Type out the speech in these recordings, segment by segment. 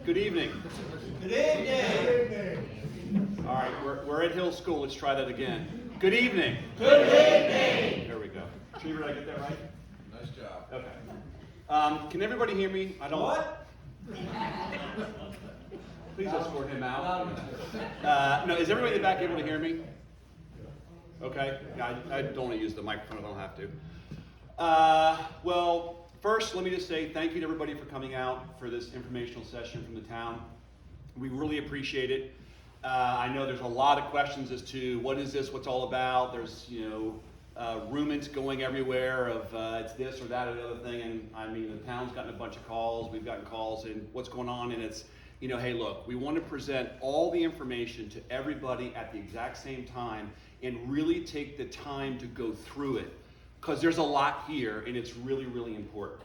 Good evening. Good evening. All right, we're at Hill School. Let's try that again. Good evening. Good evening. There we go. Trevor, did I get that right? Nice job. Okay. Can everybody hear me? I don't. What? Please escort him out. No, is everybody in the back able to hear me? Okay. I don't want to use the microphone. I don't have to. Well, first, let me just say thank you to everybody for coming out for this informational session from the town. We really appreciate it. I know there's a lot of questions as to what is this, what's all about. There's, rumors going everywhere of it's this or that or the other thing. And I mean, the town's gotten a bunch of calls. We've gotten calls and what's going on. And it's, hey, look, we want to present all the information to everybody at the exact same time and really take the time to go through it, because there's a lot here and it's really, really important.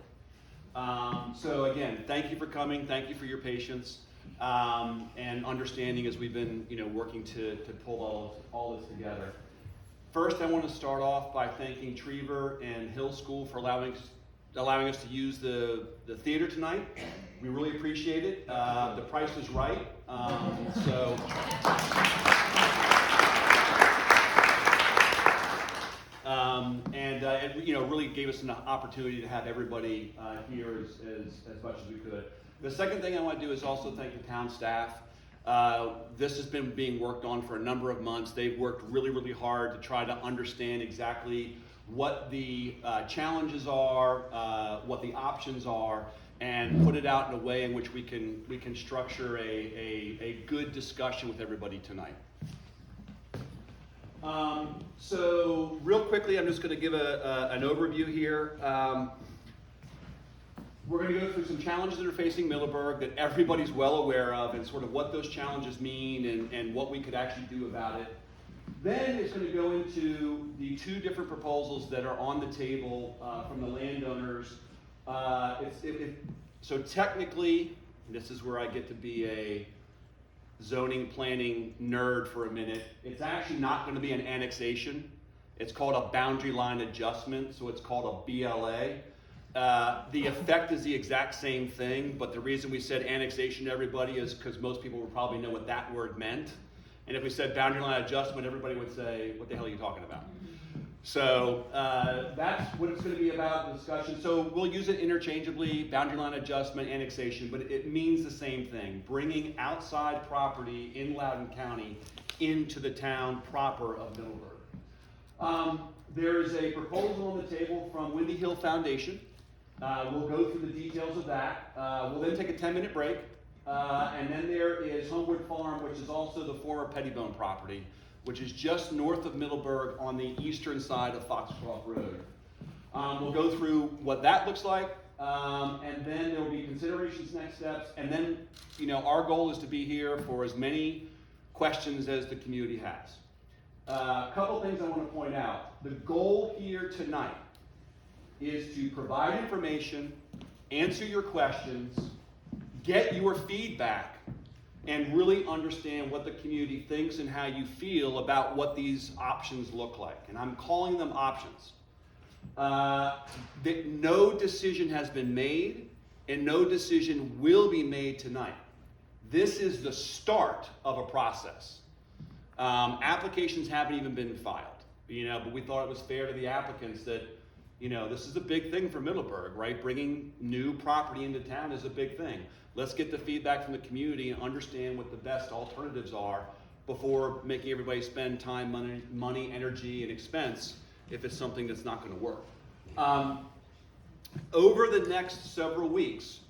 So again, thank you for coming. Thank you for your patience and understanding as we've been, working to pull all this together. First, I want to start off by thanking Trevor and Hill School for allowing us to use the theater tonight. We really appreciate it. The price is right. It really gave us an opportunity to have everybody here as much as we could. The second thing I want to do is also thank the town staff. This has been being worked on for a number of months. They've worked really, really hard to try to understand exactly what the challenges are, what the options are, and put it out in a way in which we can structure a good discussion with everybody tonight. So real quickly, I'm just going to give an overview here. We're going to go through some challenges that are facing Middleburg that everybody's well aware of, and sort of what those challenges mean and what we could actually do about it. Then it's going to go into the two different proposals that are on the table from the landowners. So technically, this is where I get to be a zoning planning nerd for a minute. It's actually not going to be an annexation. It's called a boundary line adjustment, so it's called a BLA. The effect is the exact same thing, but the reason we said annexation to everybody is because most people would probably know what that word meant. And if we said boundary line adjustment, everybody would say, what the hell are you talking about? So that's what it's going to be about, the discussion. So we'll use it interchangeably, boundary line adjustment, annexation, but it means the same thing, bringing outside property in Loudoun County into the town proper of Middleburg. There is a proposal on the table from Windy Hill Foundation. We'll go through the details of that. We'll then take a 10-minute break. And then there is Homewood Farm, which is also the former Pettibone property, which is just north of Middleburg on the eastern side of Foxcroft Road. We'll go through what that looks like, and then there will be considerations, next steps, and then our goal is to be here for as many questions as the community has. A couple things I want to point out. The goal here tonight is to provide information, answer your questions, get your feedback, and really understand what the community thinks and how you feel about what these options look like. And I'm calling them options. That no decision has been made and no decision will be made tonight. This is the start of a process. Applications haven't even been filed, but we thought it was fair to the applicants that, this is a big thing for Middleburg, right? Bringing new property into town is a big thing. Let's get the feedback from the community and understand what the best alternatives are before making everybody spend time, money, energy, and expense if it's something that's not going to work. Over the next several weeks,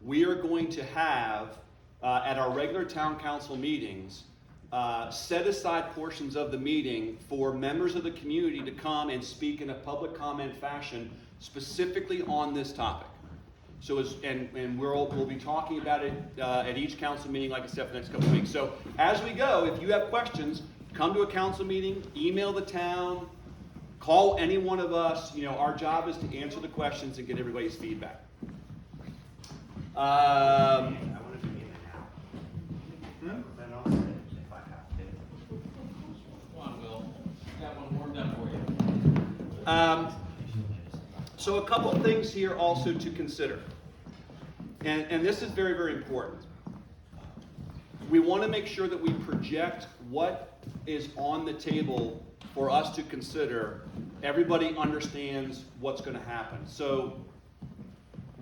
we are going to have, at our regular town council meetings, set aside portions of the meeting for members of the community to come and speak in a public comment fashion specifically on this topic. So we'll be talking about it at each council meeting, like I said, for the next couple of weeks. So as we go, if you have questions, come to a council meeting, email the town, call any one of us. Our job is to answer the questions and get everybody's feedback. I want to begin it now. Then I'll say it if I have to. Come on, Will. Got one warmed up for you. So a couple things here also to consider. And this is very, very important. we want to make sure that we project what is on the table for us to consider. Everybody understands what's going to happen. So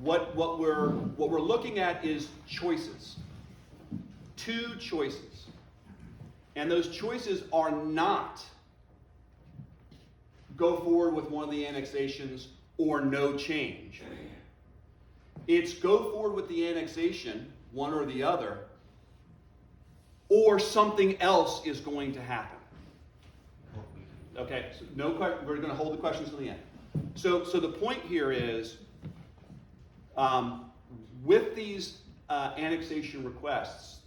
what we're looking at is choices. 2 choices. And those choices are not go forward with one of the annexations or no change. It's go forward with the annexation, one or the other, or something else is going to happen. Okay, so we're going to hold the questions to the end. So the point here is, with these annexation requests,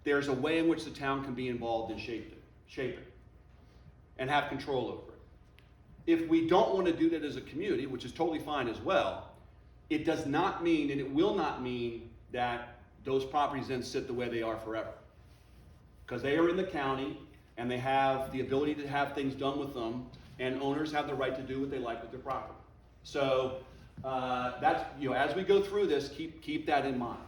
there's a way in which the town can be involved and shape it, and have control over it. If we don't want to do that as a community, which is totally fine as well, it does not mean, and it will not mean, that those properties then sit the way they are forever. Because they are in the county, and they have the ability to have things done with them, and owners have the right to do what they like with their property. So that's, as we go through this, keep that in mind.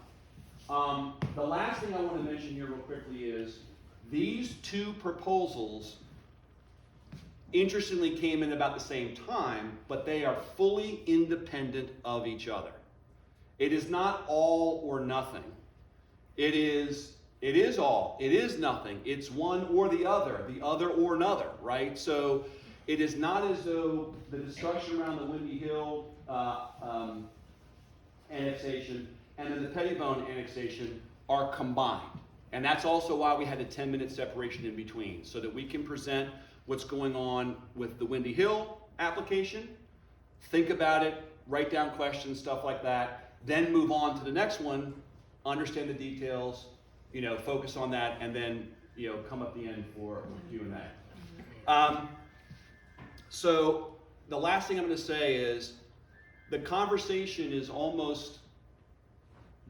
The last thing I want to mention here real quickly is these 2 proposals, interestingly, came in about the same time, but they are fully independent of each other. It is not all or nothing. It is all. It is nothing. It's one or the other or another, right? So it is not as though the discussion around the Windy Hill annexation and then the Pettibone annexation are combined. And that's also why we had a 10-minute separation in between, so that we can present what's going on with the Windy Hill application, think about it, write down questions, stuff like that, then move on to the next one, understand the details, focus on that, and then, come up the end for Q&A. So the last thing I'm going to say is the conversation is almost,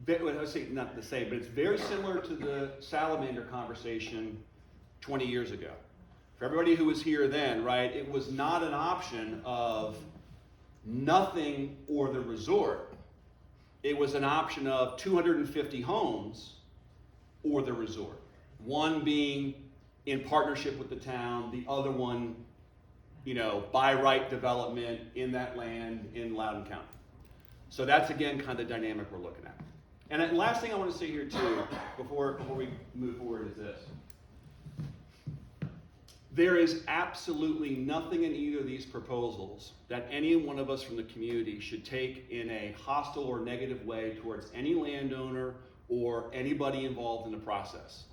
I say not the same, but it's very similar to the salamander conversation 20 years ago. For everybody who was here then, right, it was not an option of nothing or the resort. It was an option of 250 homes or the resort. One being in partnership with the town, the other one, by right development in that land in Loudoun County. So that's, again, kind of the dynamic we're looking at. And the last thing I want to say here, too, before we move forward, is this. There is absolutely nothing in either of these proposals that any one of us from the community should take in a hostile or negative way towards any landowner or anybody involved in the process.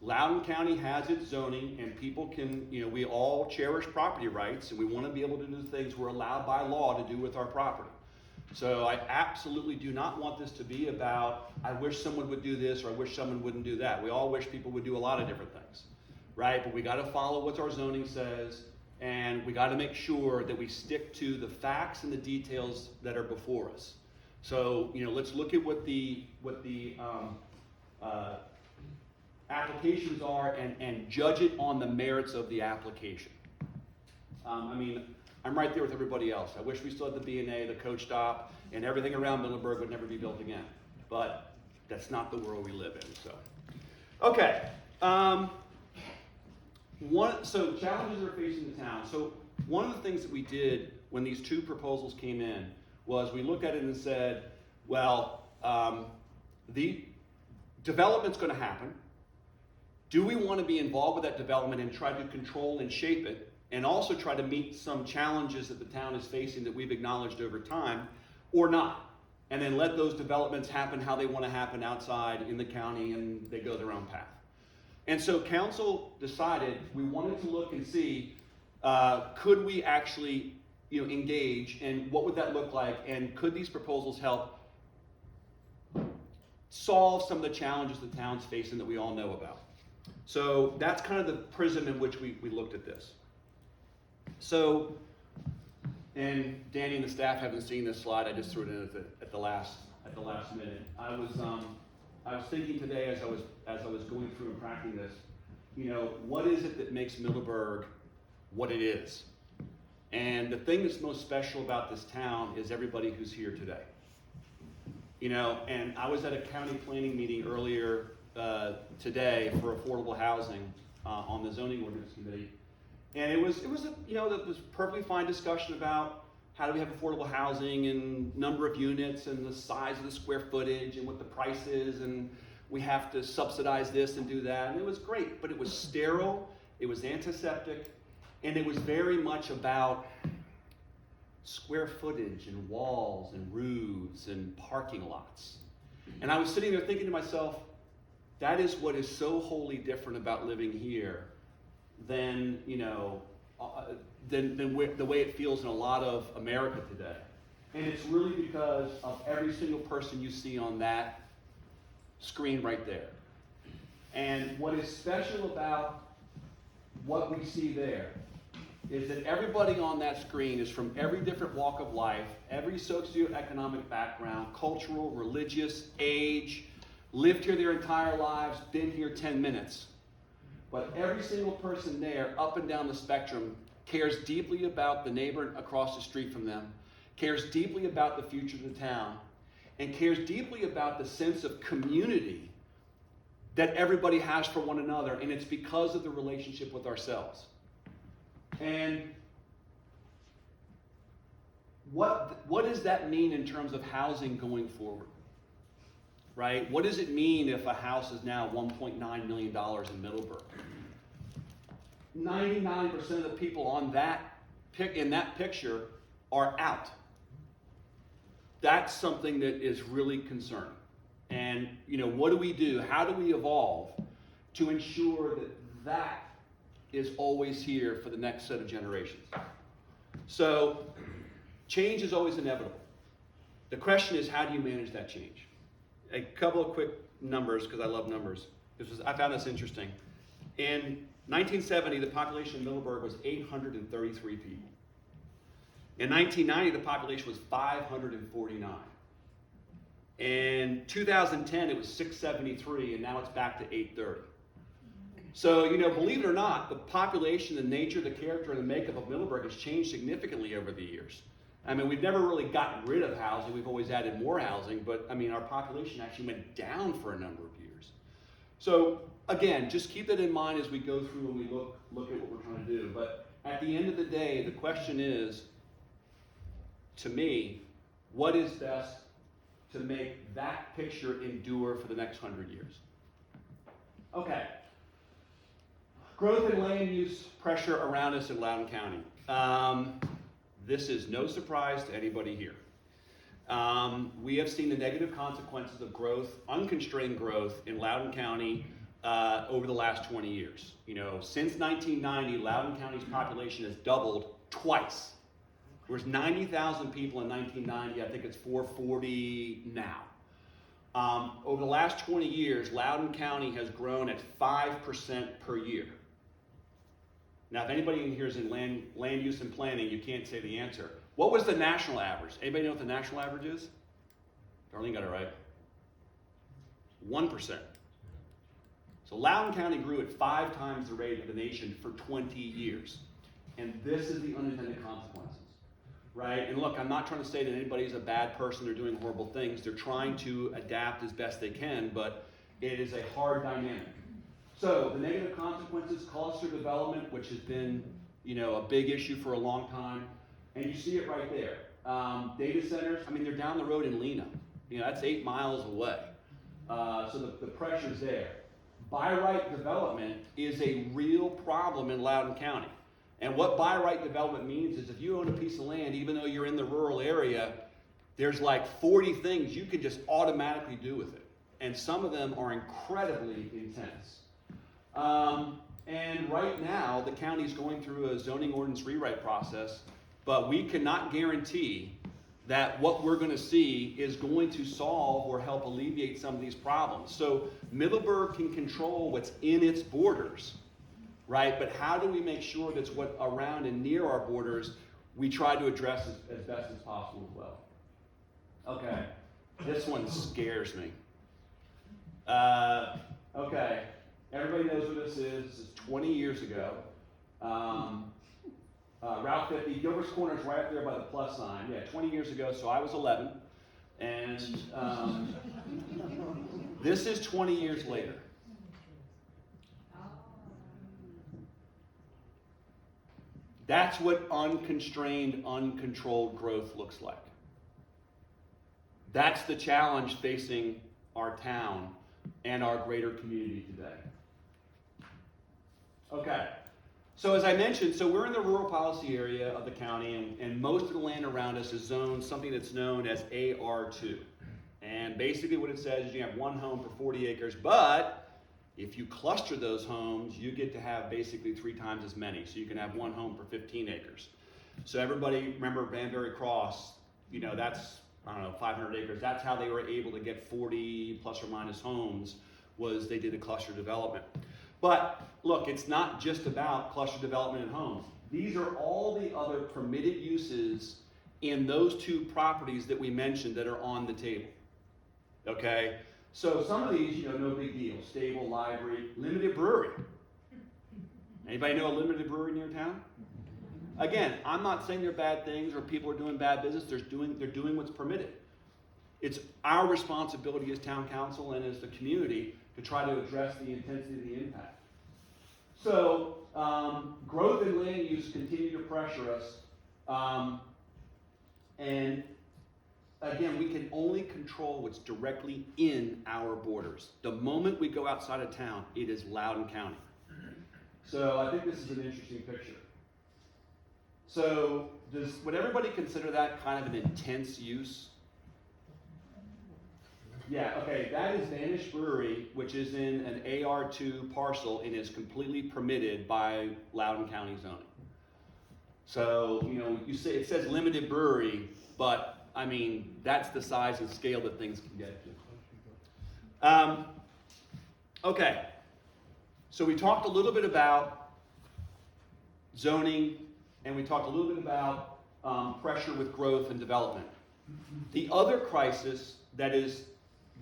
Loudoun County has its zoning, and people can, we all cherish property rights, and we want to be able to do things we're allowed by law to do with our property. So I absolutely do not want this to be about, I wish someone would do this, or I wish someone wouldn't do that. We all wish people would do a lot of different things, right? But we got to follow what our zoning says, and we got to make sure that we stick to the facts and the details that are before us. So, let's look at what the applications are and judge it on the merits of the application. I'm right there with everybody else. I wish we still had the B&A, the coach stop, and everything around Middleburg would never be built again. But that's not the world we live in, so. Okay. So challenges that are facing the town. So one of the things that we did when these 2 proposals came in was we looked at it and said, well, the development's going to happen. Do we want to be involved with that development and try to control and shape it, and also try to meet some challenges that the town is facing that we've acknowledged over time, or not? And then let those developments happen how they want to happen outside in the county, and they go their own path. And so council decided we wanted to look and see, could we actually engage, and what would that look like, and could these proposals help solve some of the challenges the town's facing that we all know about? So that's kind of the prism in which we looked at this. So, and Danny and the staff haven't seen this slide. I just threw it in at the last minute. I was thinking today as I was going through and practicing this, what is it that makes Middleburg what it is? And the thing that's most special about this town is everybody who's here today. And I was at a county planning meeting earlier today for affordable housing on the zoning ordinance committee. And it was this perfectly fine discussion about how do we have affordable housing and number of units and the size of the square footage and what the price is, and we have to subsidize this and do that. And it was great, but it was sterile, it was antiseptic, and it was very much about square footage and walls and roofs and parking lots. And I was sitting there thinking to myself, that is what is so wholly different about living here than, the way it feels in a lot of America today. And it's really because of every single person you see on that screen right there. And what is special about what we see there is that everybody on that screen is from every different walk of life, every socioeconomic background, cultural, religious, age, lived here their entire lives, been here 10 minutes. But every single person there, up and down the spectrum, cares deeply about the neighbor across the street from them, cares deeply about the future of the town, and cares deeply about the sense of community that everybody has for one another, and it's because of the relationship with ourselves. And what does that mean in terms of housing going forward? Right? What does it mean if a house is now $1.9 million in Middleburg? 99% of the people on in that picture are out. That's something that is really concerning. And what do we do? How do we evolve to ensure that that is always here for the next set of generations? So change is always inevitable. The question is, how do you manage that change? A couple of quick numbers, because I love numbers. I found this interesting. In 1970, the population of Middleburg was 833 people. In 1990, the population was 549. In 2010, it was 673, and now it's back to 830. So, believe it or not, the population, the nature, the character, and the makeup of Middleburg has changed significantly over the years. I mean, we've never really gotten rid of housing. We've always added more housing, but our population actually went down for a number of years. So, again, just keep that in mind as we go through and we look at what we're trying to do. But at the end of the day, the question is, to me, what is best to make that picture endure for the next 100 years? Okay. Growth and land use pressure around us in Loudoun County. This is no surprise to anybody here. We have seen the negative consequences of growth, unconstrained growth in Loudoun County over the last 20 years. Since 1990, Loudoun County's population has doubled twice. There was 90,000 people in 1990, I think it's 440 now. Over the last 20 years, Loudoun County has grown at 5% per year. Now, if anybody in here is in land use and planning, you can't say the answer. What was the national average? Anybody know what the national average is? Darlene got it right. 1%. So Loudoun County grew at 5 times the rate of the nation for 20 years. And this is the unintended consequences, right? And look, I'm not trying to say that anybody's a bad person or doing horrible things. They're trying to adapt as best they can, but it is a hard dynamic. So the negative consequences, cluster development, which has been, a big issue for a long time, and you see it right there. Data centers, they're down the road in Lena. That's 8 miles away. So the pressure's there. By right development is a real problem in Loudoun County. And what by right development means is if you own a piece of land, even though you're in the rural area, there's like 40 things you can just automatically do with it. And some of them are incredibly intense. And right now, the county's going through a zoning ordinance rewrite process, but we cannot guarantee that what we're going to see is going to solve or help alleviate some of these problems. So Middleburg can control what's in its borders, right? But how do we make sure that's what around and near our borders we try to address as best as possible as well? Okay, this one scares me. Okay. Everybody knows what this is. This is 20 years ago. Route 50, Gilbert's Corner is right up there by the plus sign. Yeah, 20 years ago, so I was 11. And this is 20 years later. That's what unconstrained, uncontrolled growth looks like. That's the challenge facing our town and our greater community today. Okay, so as I mentioned, so we're in the rural policy area of the county, and most of the land around us is zoned something that's known as AR2. And basically what it says is you have one home for 40 acres, but if you cluster those homes, you get to have basically 3 times as many. So you can have one home for 15 acres. So everybody remember Banbury Cross, you know, that's, I don't know, 500 acres. That's how they were able to get 40 plus or minus homes, was they did a cluster development. But look, it's not just about cluster development and homes. These are all the other permitted uses in those 2 properties that we mentioned that are on the table. Okay? So some of these, you know, no big deal. Stable, library, limited brewery. Anybody know a limited brewery near town? Again, I'm not saying they're bad things or people are doing bad business. They're doing what's permitted. It's our responsibility as town council and as the community to try to address the intensity of the impact. So growth and land use continue to pressure us. And again, we can only control what's directly in our borders. The moment we go outside of town, it is Loudoun County. So I think this is an interesting picture. So would everybody consider that kind of an intense use? Yeah, okay, that is Vanish Brewery, which is in an AR2 parcel and is completely permitted by Loudoun County zoning. So, you know, you say it says limited brewery, but I mean, that's the size and scale that things can get to. Okay, so we talked a little bit about zoning, and we talked a little bit about pressure with growth and development. The other crisis that is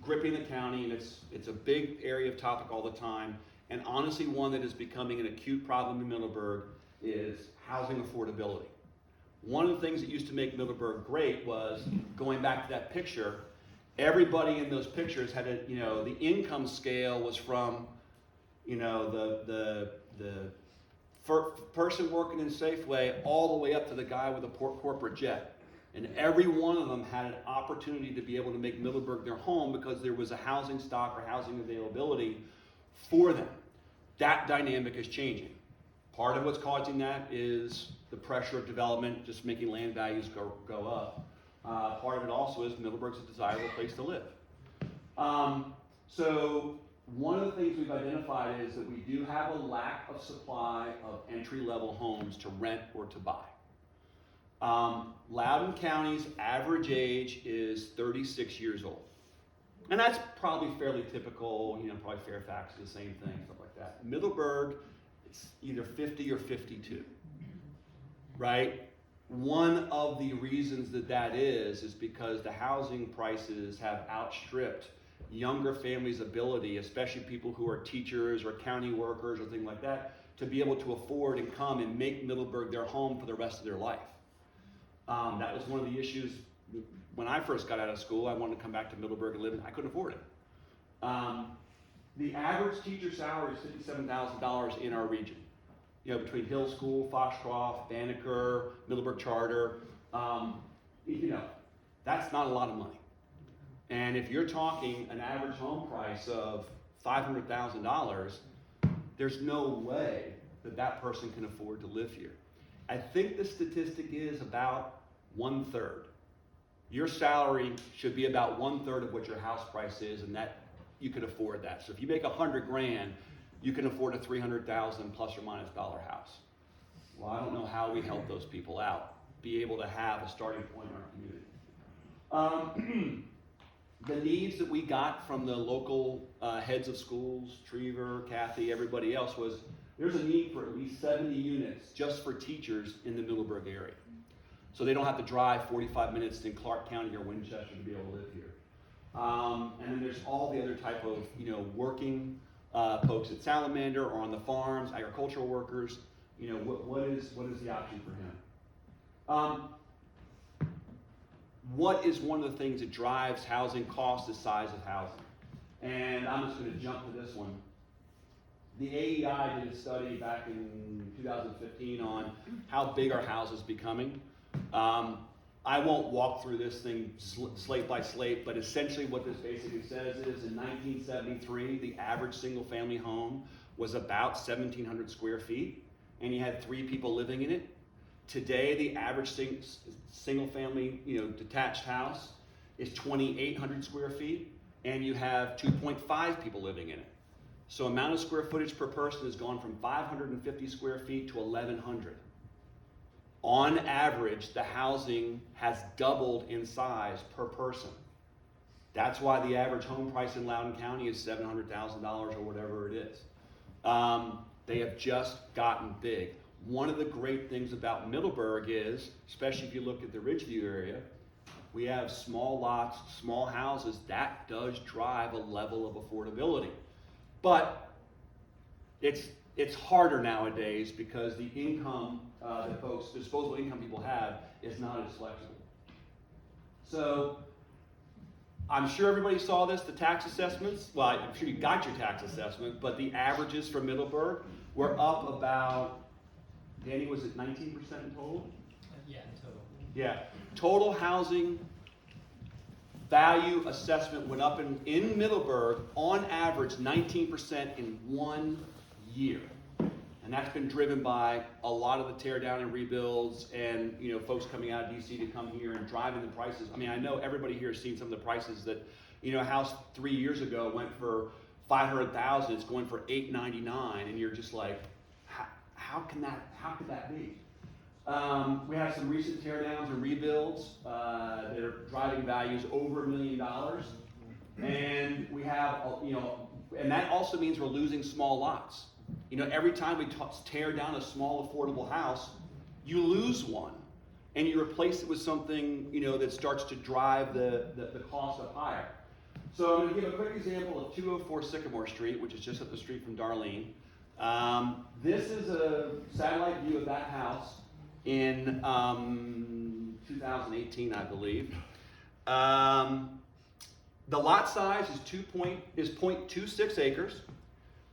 gripping the county, and it's a big area of topic all the time, and honestly one that is becoming an acute problem in Middleburg, is housing affordability. One of the things that used to make Middleburg great was, going back to that picture, everybody in those pictures had a, you know, the income scale was from, you know, the person working in Safeway all the way up to the guy with a corporate jet. And every one of them had an opportunity to be able to make Middleburg their home because there was a housing stock or housing availability for them. That dynamic is changing. Part of what's causing that is the pressure of development, just making land values go up. Part of it also is Middleburg's a desirable place to live. So one of the things we've identified is that we do have a lack of supply of entry-level homes to rent or to buy. Loudoun County's average age is 36 years old. And that's probably fairly typical, you know, probably Fairfax is the same thing, stuff like that. Middleburg, it's either 50 or 52, right? One of the reasons that is because the housing prices have outstripped younger families' ability, especially people who are teachers or county workers or things like that, to be able to afford and come and make Middleburg their home for the rest of their life. That was one of the issues when I first got out of school. I wanted to come back to Middleburg and live, and I couldn't afford it. The average teacher salary is $57,000 in our region. You know, between Hill School, Foxcroft, Banneker, Middleburg Charter, you know, that's not a lot of money. And if you're talking an average home price of $500,000, there's no way that that person can afford to live here. I think the statistic is about 1/3. Your salary should be about 1/3 of what your house price is, and that you can afford that. So if you make $100,000, you can afford a $300,000 plus or minus dollar house. Well, I don't know how we help those people out, be able to have a starting point in our community. The needs that we got from the local heads of schools, Trevor, Kathy, everybody else, was there's a need for at least 70 units just for teachers in the Middleburg area. So they don't have to drive 45 minutes in Clark County or Winchester to be able to live here. And then there's all the other type of, you know, working folks at Salamander or on the farms, agricultural workers. You know, what is the option for him? What is one of the things that drives housing costs, the size of housing? And I'm just going to jump to this one. the AEI did a study back in 2015 on how big are houses becoming. I won't walk through this thing slate by slate, but essentially what this basically says is in 1973, the average single family home was about 1,700 square feet, and you had 3 people living in it. Today, the average single family, detached house is 2,800 square feet, and you have 2.5 people living in it. So amount of square footage per person has gone from 550 square feet to 1,100. On average, the housing has doubled in size per person. That's why the average home price in Loudoun County is $700,000 or whatever it is. They have just gotten big. One of the great things about Middleburg is, especially if you look at the Ridgeview area, we have small lots, small houses. That does drive a level of affordability. But it's harder nowadays because the income that folks, disposable income people have is not as flexible. So I'm sure everybody saw this, the tax assessments. Well, I'm sure you got your tax assessment, but the averages for Middleburg were up about, Danny, was it 19% in total? Yeah, in total. Yeah, total housing value assessment went up in Middleburg on average 19% in 1 year. And that's been driven by a lot of the tear down and rebuilds and folks coming out of DC to come here and driving the prices. I mean, I know everybody here has seen some of the prices that, a house 3 years ago went for $500,000, it's going for $899, and you're just like, how can that be? We have some recent tear downs and rebuilds that are driving values over $1 million. And we have, and that also means we're losing small lots. Every time we tear down a small affordable house, you lose one. And you replace it with something, that starts to drive the cost up higher. So I'm going to give a quick example of 204 Sycamore Street, which is just up the street from Darlene. This is a satellite view of that house in 2018, I believe. The lot size is 0.26 acres.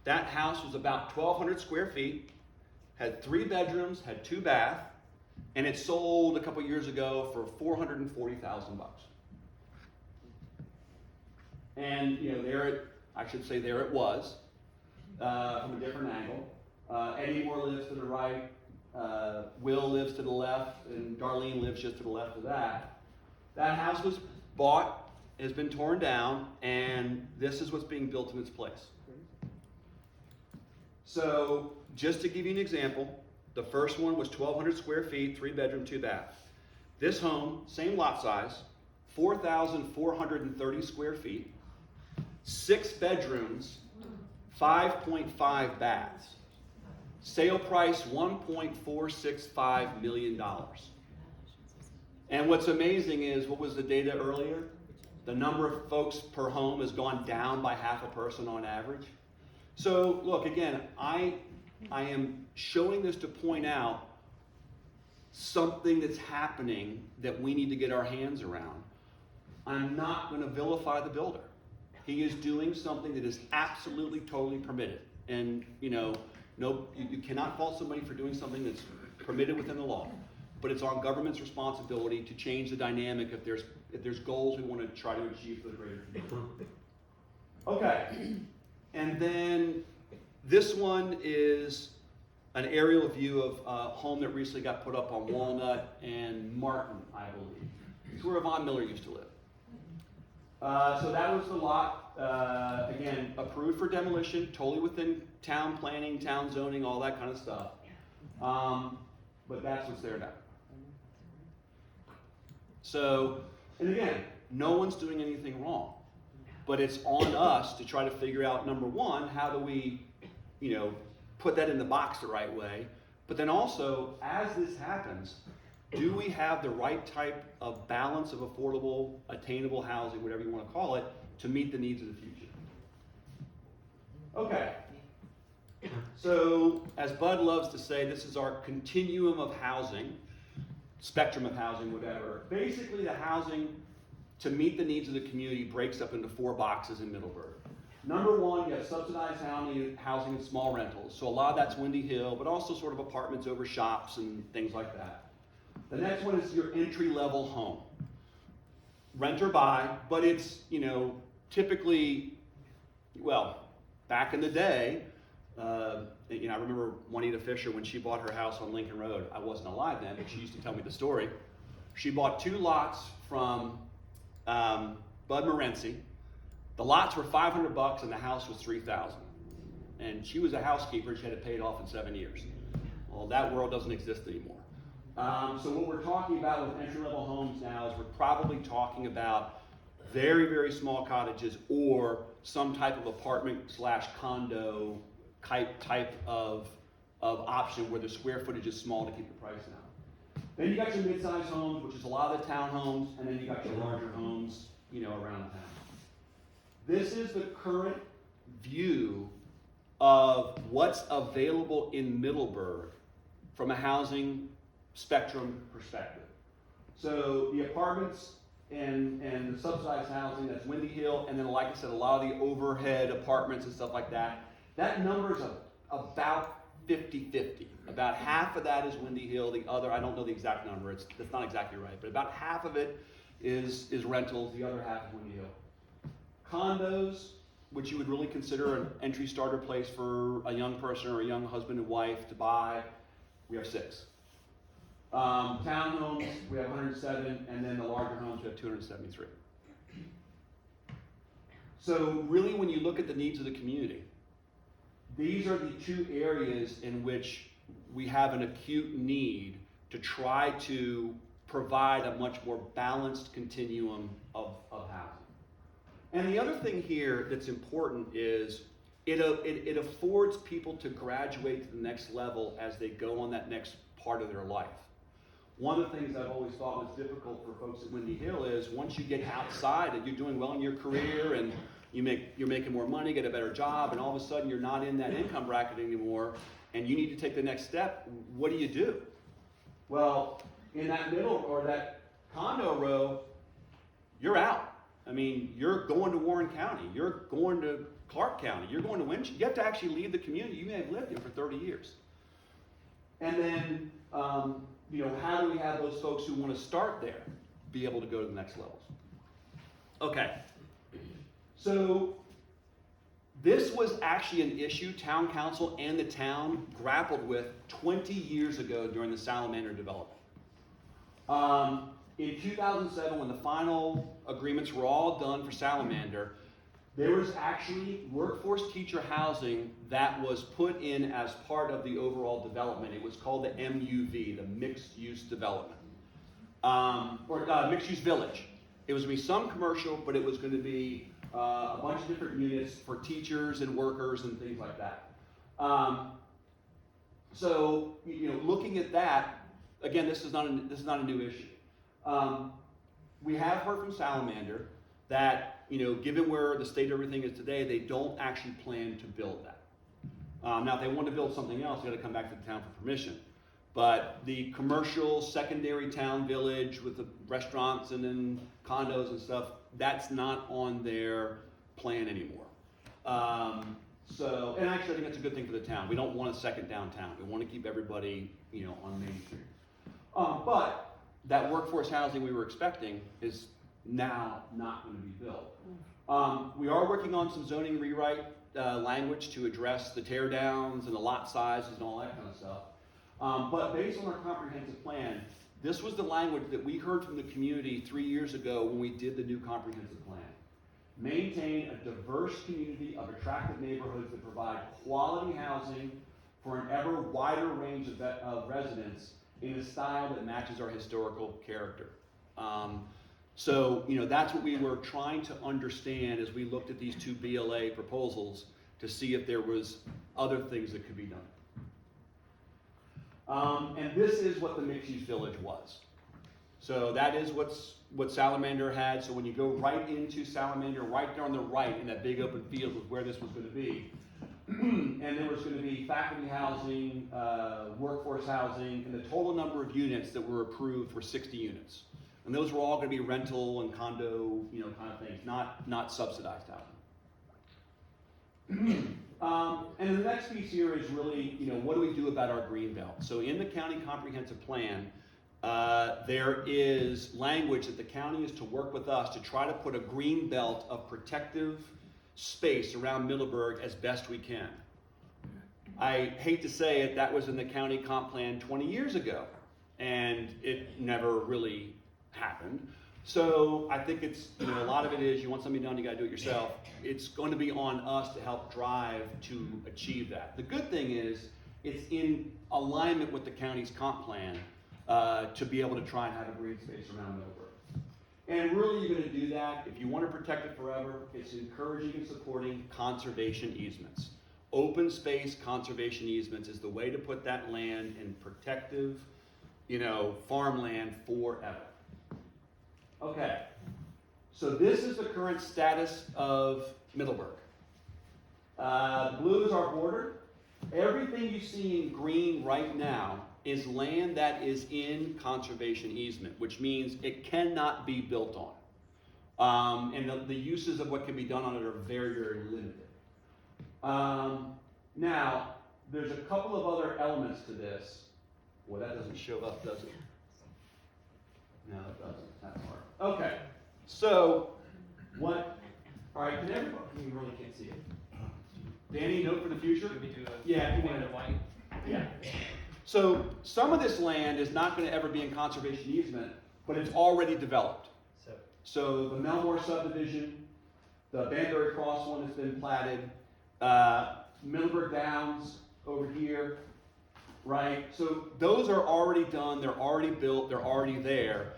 That house was about 1,200 square feet, had 3 bedrooms, had 2 baths, and it sold a couple years ago for $440,000. And there it was, from a different angle. Eddie Moore lives to the right, Will lives to the left, and Darlene lives just to the left of that. That house was bought, has been torn down, and this is what's being built in its place. So, just to give you an example, the first one was 1,200 square feet, 3 bedroom, 2 bath. This home, same lot size, 4,430 square feet, 6 bedrooms, 5.5 baths. Sale price, $1.465 million. And what's amazing is, what was the data earlier? The number of folks per home has gone down by half a person on average. So look, again, I am showing this to point out something that's happening that we need to get our hands around. I'm not going to vilify the builder. He is doing something that is absolutely, totally permitted. And you cannot fault somebody for doing something that's permitted within the law. But it's our government's responsibility to change the dynamic if there's goals we want to try to achieve for the greater community. Okay. And then this one is an aerial view of a home that recently got put up on Walnut and Martin, I believe. It's where Von Miller used to live. So that was the lot, again, approved for demolition, totally within town planning, town zoning, all that kind of stuff. But that's what's there now. So, and again, no one's doing anything wrong. But it's on us to try to figure out, number one, how do we, put that in the box the right way? But then also, as this happens, do we have the right type of balance of affordable, attainable housing, whatever you want to call it, to meet the needs of the future? Okay. So, as Bud loves to say, this is our continuum of housing, spectrum of housing, whatever. Basically, the housing to meet the needs of the community breaks up into 4 boxes in Middleburg. Number one, you have subsidized housing and small rentals. So a lot of that's Windy Hill, but also sort of apartments over shops and things like that. The next one is your entry-level home. Rent or buy, but it's, typically, well, back in the day, I remember Juanita Fisher when she bought her house on Lincoln Road. I wasn't alive then, but she used to tell me the story. She bought 2 lots from Bud Morency. The lots were $500 and the house was $3,000. And she was a housekeeper and she had to pay it off in 7 years. Well, that world doesn't exist anymore. So what we're talking about with entry-level homes now is we're probably talking about very, very small cottages or some type of apartment/condo type of option where the square footage is small to keep the price down. Then you got your mid-sized homes, which is a lot of the townhomes, and then you got your larger homes, around town. This is the current view of what's available in Middleburg from a housing spectrum perspective. So the apartments and the subsidized housing, that's Windy Hill, and then like I said, a lot of the overhead apartments and stuff like that, that number's about 50-50. About half of that is Windy Hill, the other, I don't know the exact number, that's not exactly right, but about half of it is rentals, the other half is Windy Hill. Condos, which you would really consider an entry starter place for a young person or a young husband and wife to buy, we have 6. Townhomes, we have 107, and then the larger homes, we have 273. So really, when you look at the needs of the community, these are the 2 areas in which we have an acute need to try to provide a much more balanced continuum of housing. And the other thing here that's important is it affords people to graduate to the next level as they go on that next part of their life. One of the things I've always thought was difficult for folks at Windy Hill is once you get outside and you're doing well in your career and you're making more money, get a better job, and all of a sudden you're not in that income bracket anymore and you need to take the next step, what do? Well, in that middle or that condo row, you're out. I mean, you're going to Warren County, you're going to Clark County, you're going to Winchester. You have to actually leave the community you may have lived in for 30 years. And then, how do we have those folks who want to start there be able to go to the next levels? Okay, so this was actually an issue town council and the town grappled with 20 years ago during the Salamander development. In 2007, when the final agreements were all done for Salamander, there was actually workforce teacher housing that was put in as part of the overall development. It was called the MUV, the Mixed Use Development, or Mixed Use Village. It was going to be some commercial, but it was going to be a bunch of different units for teachers and workers and things like that. So, looking at that, again, this is not a new issue. We have heard from Salamander that, given where the state of everything is today, they don't actually plan to build that. Now, if they want to build something else, they got to come back to the town for permission. But the commercial secondary town village with the restaurants and then condos and stuff, that's not on their plan anymore. And actually, I think that's a good thing for the town. We don't want a second downtown. We want to keep everybody, on Main Street. But that workforce housing we were expecting is now not going to be built. We are working on some zoning rewrite language to address the tear downs and the lot sizes and all that kind of stuff. But based on our comprehensive plan, this was the language that we heard from the community 3 years ago when we did the new comprehensive plan. Maintain a diverse community of attractive neighborhoods that provide quality housing for an ever wider range of residents in a style that matches our historical character. So, that's what we were trying to understand as we looked at these 2 BLA proposals to see if there was other things that could be done. And this is what the mixed-use village was. So that is what Salamander had. So when you go right into Salamander, right there on the right in that big open field was where this was going to be. And there was going to be faculty housing, workforce housing, and the total number of units that were approved were 60 units. And those were all going to be rental and condo, kind of things, not subsidized housing. And the next piece here is really, what do we do about our green belt? So in the county comprehensive plan, there is language that the county is to work with us to try to put a green belt of protective space around Middleburg as best we can. I hate to say it, that was in the county comp plan 20 years ago, and it never really happened. So I think it's, a lot of it is you want something done, you gotta do it yourself. It's going to be on us to help drive to achieve that. The good thing is it's in alignment with the county's comp plan to be able to try and have a green space around Middleburg. And really you're gonna do that, if you wanna protect it forever, it's encouraging and supporting conservation easements. Open space conservation easements is the way to put that land in protective, farmland forever. Okay, so this is the current status of Middleburg. Blue is our border. Everything you see in green right now is land that is in conservation easement, which means it cannot be built on. And the uses of what can be done on it are very, very limited. Now, there's a couple of other elements to this. Well, that doesn't show up, does it? No, it doesn't. That's hard. Okay, so all right, can everybody, you really can't see it. Danny, note for the future? Should we do a Yeah, white and white? Yeah. So some of this land is not going to ever be in conservation easement, but it's already developed. So the Melmore subdivision, the Banbury Cross one has been platted, Middleburg Downs over here, right? So those are already done, they're already built, they're already there.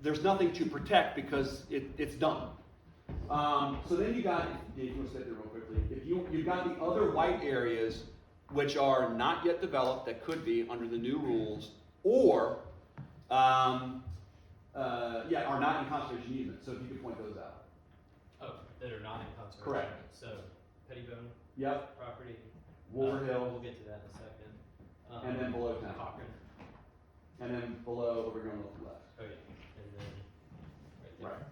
There's nothing to protect because it's done. So then you got, if you want to step there real quickly, if you've got the other white areas which are not yet developed that could be under the new rules, or are not in conservation easement. So if you could point those out. Oh, that are not in conservation. Correct. So, Pettibone Yep. property. Wolver Hill, We'll get to that in a second. and then below town. Cochran. And then below, we're going to the left. Oh, yeah. And then right there. Right.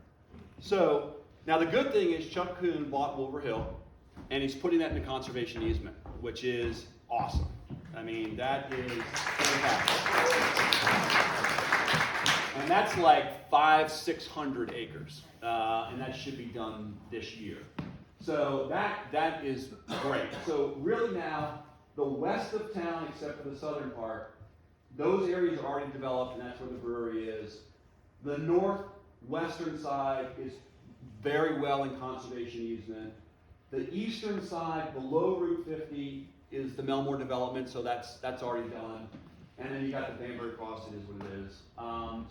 So now the good thing is Chuck Kuhn bought Wolver Hill, and he's putting that into conservation easement, which is awesome. I mean, that is fantastic. And that's like 500-600 acres, and that should be done this year. So that is great. So really now, the west of town, except for the southern part, those areas are already developed, and that's where the brewery is. The northwestern side is very well in conservation easement. The eastern side, below Route 50, is the Melmore development, so that's already done. And then you got the Banbury Cross, it is what it is.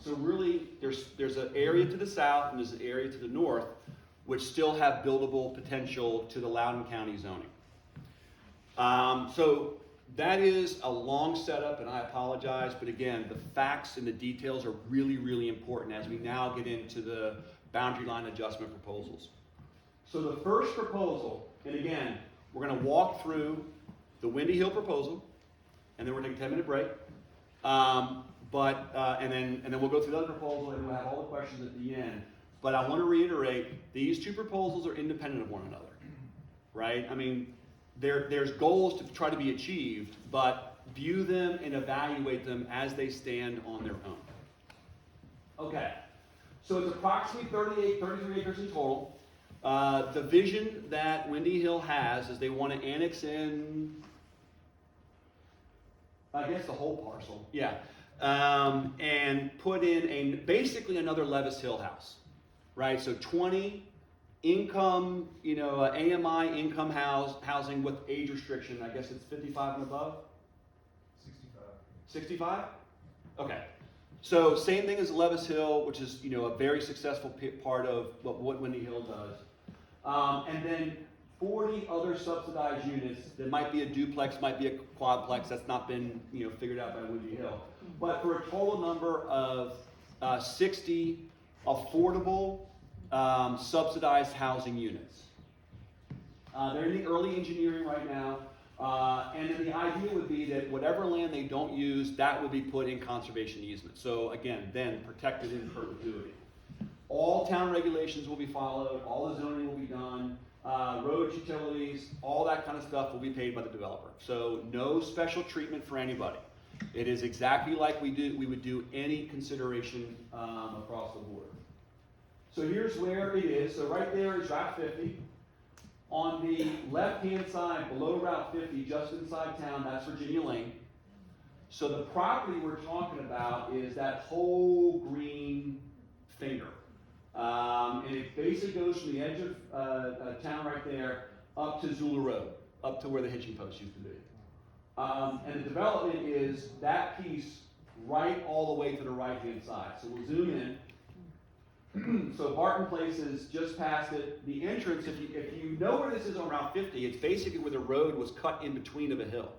So really, there's an area to the south and there's an area to the north, which still have buildable potential to the Loudoun County zoning. So that is a long setup, and I apologize, but again, the facts and the details are really, really important as we now get into the boundary line adjustment proposals. So the first proposal, and again, we're going to walk through the Windy Hill proposal, and then we're going to take a 10-minute break. And then we'll go through the other proposal, and we'll have all the questions at the end. But I want to reiterate, these two proposals are independent of one another, right? I mean, there's goals to try to be achieved, but view them and evaluate them as they stand on their own. Okay, so it's approximately 33 acres in total. The vision that Windy Hill has is they want to annex in, I guess, the whole parcel, yeah, and put in basically another Levis Hill house, right? So 20 income, AMI income housing with age restriction. I guess it's 55 and above? 65? Okay. So same thing as Levis Hill, which is, a very successful part of what Windy Hill does. And then 40 other subsidized units. That might be a duplex, might be a quadplex. That's not been, figured out by Windy Hill. But for a total number of 60 affordable subsidized housing units. They're in the early engineering right now. And then the idea would be that whatever land they don't use, that would be put in conservation easement. So again, then protected in perpetuity. All town regulations will be followed, all the zoning will be done. roads, utilities, all that kind of stuff will be paid by the developer. So no special treatment for anybody. It is exactly like we would do any consideration across the board. So here's where it is. So right there is Route 50. On the left-hand side, below Route 50, just inside town, that's Virginia Lane. So the property we're talking about is that whole green finger. And it basically goes from the edge of town right there up to Zula Road, up to where the hitching post used to be. And the development is that piece right all the way to the right-hand side. So we'll zoom in. So Barton Place is just past it. The entrance, if you know where this is on Route 50, it's basically where the road was cut in between of a hill.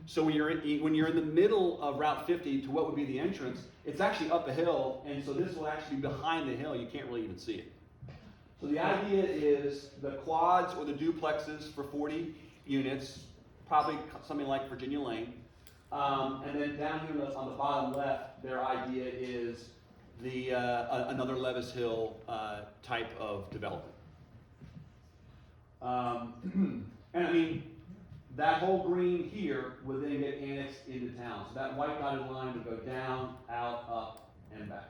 So when you're in the middle of Route 50 to what would be the entrance, it's actually up a hill, and so this will actually be behind the hill. You can't really even see it. So the idea is the quads or the duplexes for 40 units, probably something like Virginia Lane. And then down here on the bottom left, their idea is another Levis Hill type of development. And I mean, that whole green here would then get annexed into town. So that white dotted line would go down, out, up, and back.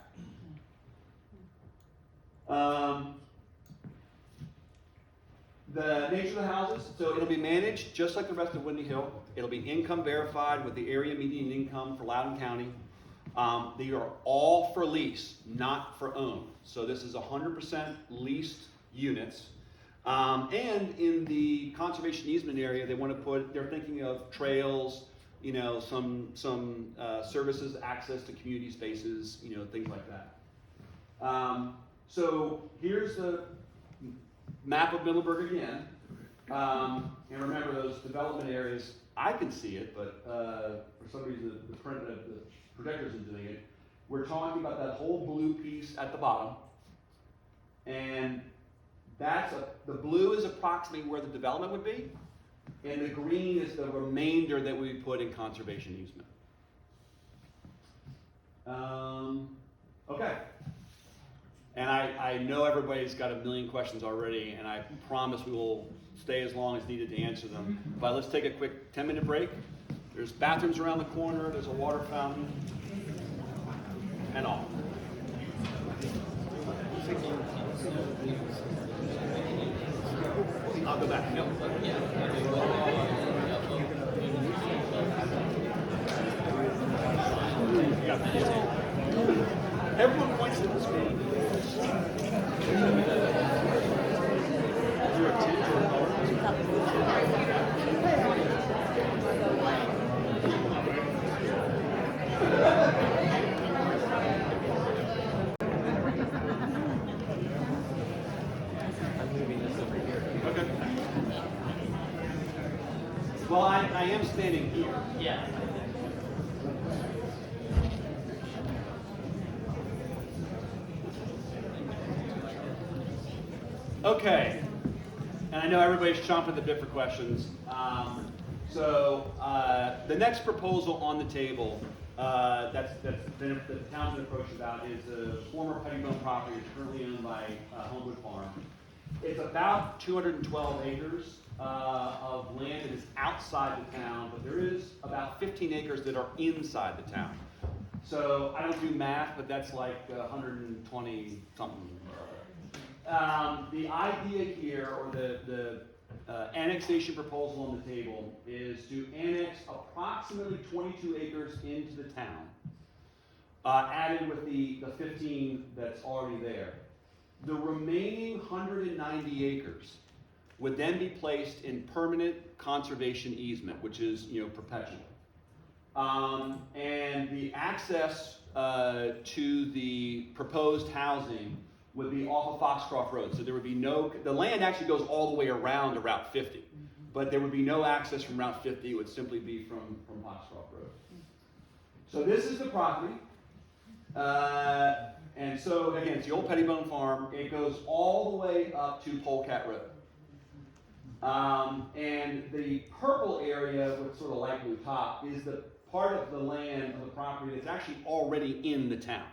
The nature of the houses, so it'll be managed just like the rest of Windy Hill. It'll be income verified with the area median income for Loudoun County. They are all for lease, not for own. So this is 100% leased units. And in the conservation easement area, they're thinking of trails, you know, some services, access to community spaces, you know, things like that. So here's the map of Middleburg again. And remember those development areas, I can see it, but for some reason the projector isn't doing it. We're talking about that whole blue piece at the bottom. And the blue is approximately where the development would be, and the green is the remainder that we put in conservation easement. Okay. And I know everybody's got a million questions already, and I promise we will stay as long as needed to answer them. But let's take a quick 10-minute break. There's bathrooms around the corner, there's a water fountain, and all. I'll go back. Yep. Everyone points to the screen. Well, I am standing here. Yeah. Okay. And I know everybody's chomping at the bit for questions. The next proposal on the table the town's been approached about is a former Pettibone property that's currently owned by Homewood Farm. It's about 212 acres of land that is outside the town, but there is about 15 acres that are inside the town. So I don't do math, but that's like 120 something. The idea here, or the annexation proposal on the table, is to annex approximately 22 acres into the town, added with the 15 that's already there. The remaining 190 acres would then be placed in permanent conservation easement, which is, perpetual. And the access to the proposed housing would be off of Foxcroft Road. So there would be the land actually goes all the way around to Route 50, but there would be no access from Route 50. It would simply be from Foxcroft Road. So this is the property. And so again, it's the old Pettibone Farm. It goes all the way up to Polecat Road. And the purple area with sort of light blue top is the part of the land of the property that's actually already in the town.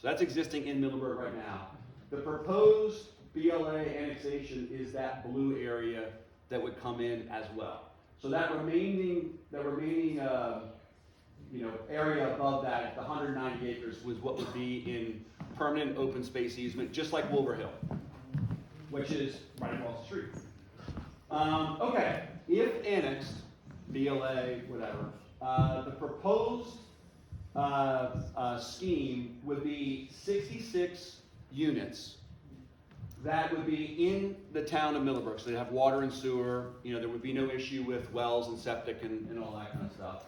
So that's existing in Middleburg right now. The proposed BLA annexation is that blue area that would come in as well. So that remaining, area above that, the 190 acres, was what would be in permanent open space easement, just like Wilbur Hill, which is right across the street. Okay, if annexed, BLA, whatever, the proposed scheme would be 66 units that would be in the town of Middleburg. So they'd have water and sewer, there would be no issue with wells and septic and all that kind of stuff.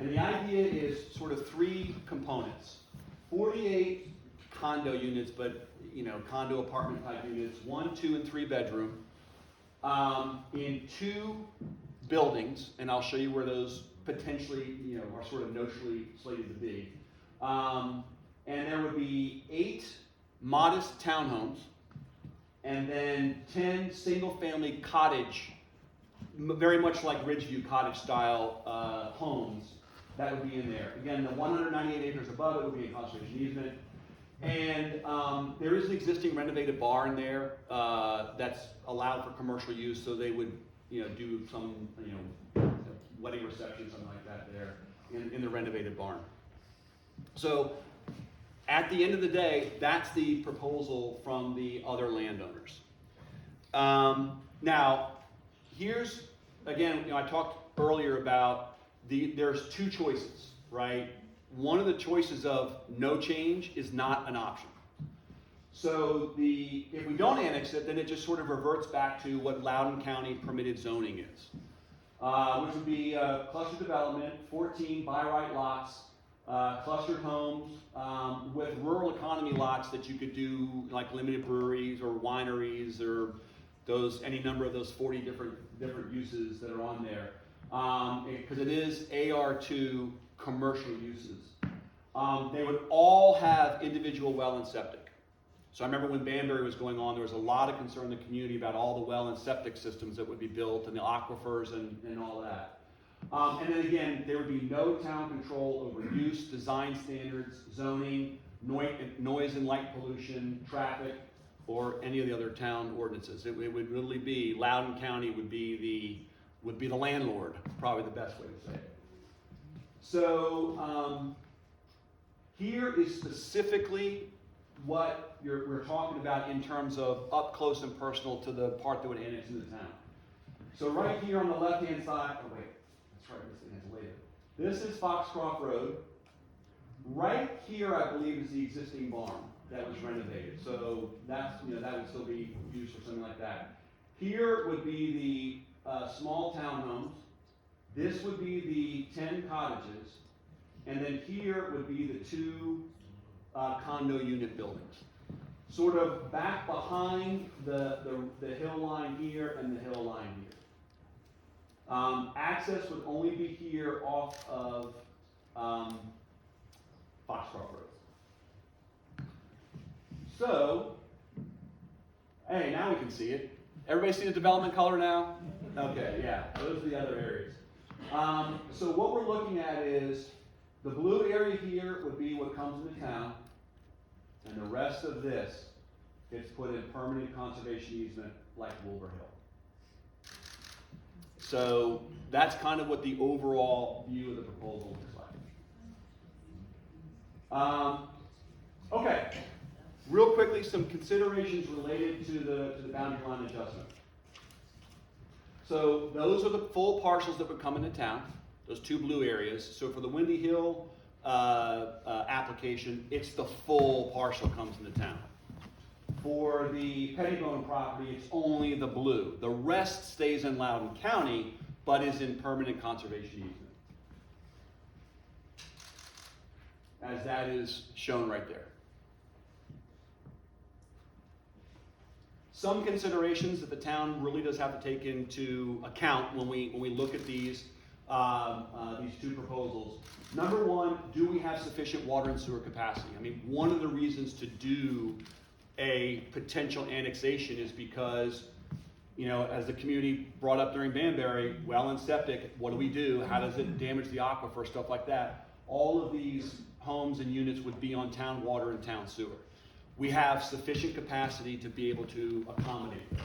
And the idea is sort of three components. 48 condo units, but condo apartment type units, 1, 2, and 3 bedroom, in 2 buildings, and I'll show you where those potentially, are sort of notionally slated to be. And there would be 8 modest townhomes, and then 10 single-family cottage, very much like Ridgeview cottage style homes that would be in there. Again, the 198 acres above it would be a conservation easement. And there is an existing renovated barn there that's allowed for commercial use, so they would, do some, wedding reception, something like that there in the renovated barn. So at the end of the day, that's the proposal from the other landowners. Now, here's, again, I talked earlier about there's 2 choices, right? One of the choices of no change is not an option. So if we don't annex it, then it just sort of reverts back to what Loudoun County permitted zoning is, which would be cluster development, 14 by right lots, clustered homes, with rural economy lots that you could do like limited breweries or wineries or any number of those 40 different uses that are on there, because it is AR2 commercial uses. They would all have individual well and septic. So I remember when Banbury was going on, there was a lot of concern in the community about all the well and septic systems that would be built and the aquifers and all that. And then again, there would be no town control over use, design standards, zoning, noise and light pollution, traffic, or any of the other town ordinances. It would really be, Loudoun County would be the landlord, probably the best way to say it. So here is specifically what we're talking about in terms of up close and personal to the part that would annex into the town. So right here on the left-hand side, oh wait, that's right, this thing has later. This is Foxcroft Road. Right here, I believe, is the existing barn that was renovated. So that's, that would still be used for something like that. Here would be the small townhomes. This would be the 10 cottages. And then here would be the 2 condo unit buildings. Sort of back behind the hill line here and the hill line here. Access would only be here off of Foxcroft Road. So, hey, now we can see it. Everybody see the development color now? Okay, yeah, those are the other areas. So what we're looking at is the blue area here would be what comes into town, and the rest of this gets put in permanent conservation easement like Wilbur Hill. So that's kind of what the overall view of the proposal looks like. Okay, real quickly, some considerations related to the boundary line adjustment. So those are the full parcels that would come into town, those 2 blue areas. So for the Windy Hill application, it's the full parcel comes into town. For the Pettibone property, it's only the blue. The rest stays in Loudoun County, but is in permanent conservation easement, as that is shown right there. Some considerations that the town really does have to take into account when we look at these 2 proposals. Number 1, do we have sufficient water and sewer capacity? I mean, one of the reasons to do a potential annexation is because, as the community brought up during Banbury, well and septic, what do we do? How does it damage the aquifer, stuff like that? All of these homes and units would be on town water and town sewer. we have sufficient capacity to be able to accommodate those.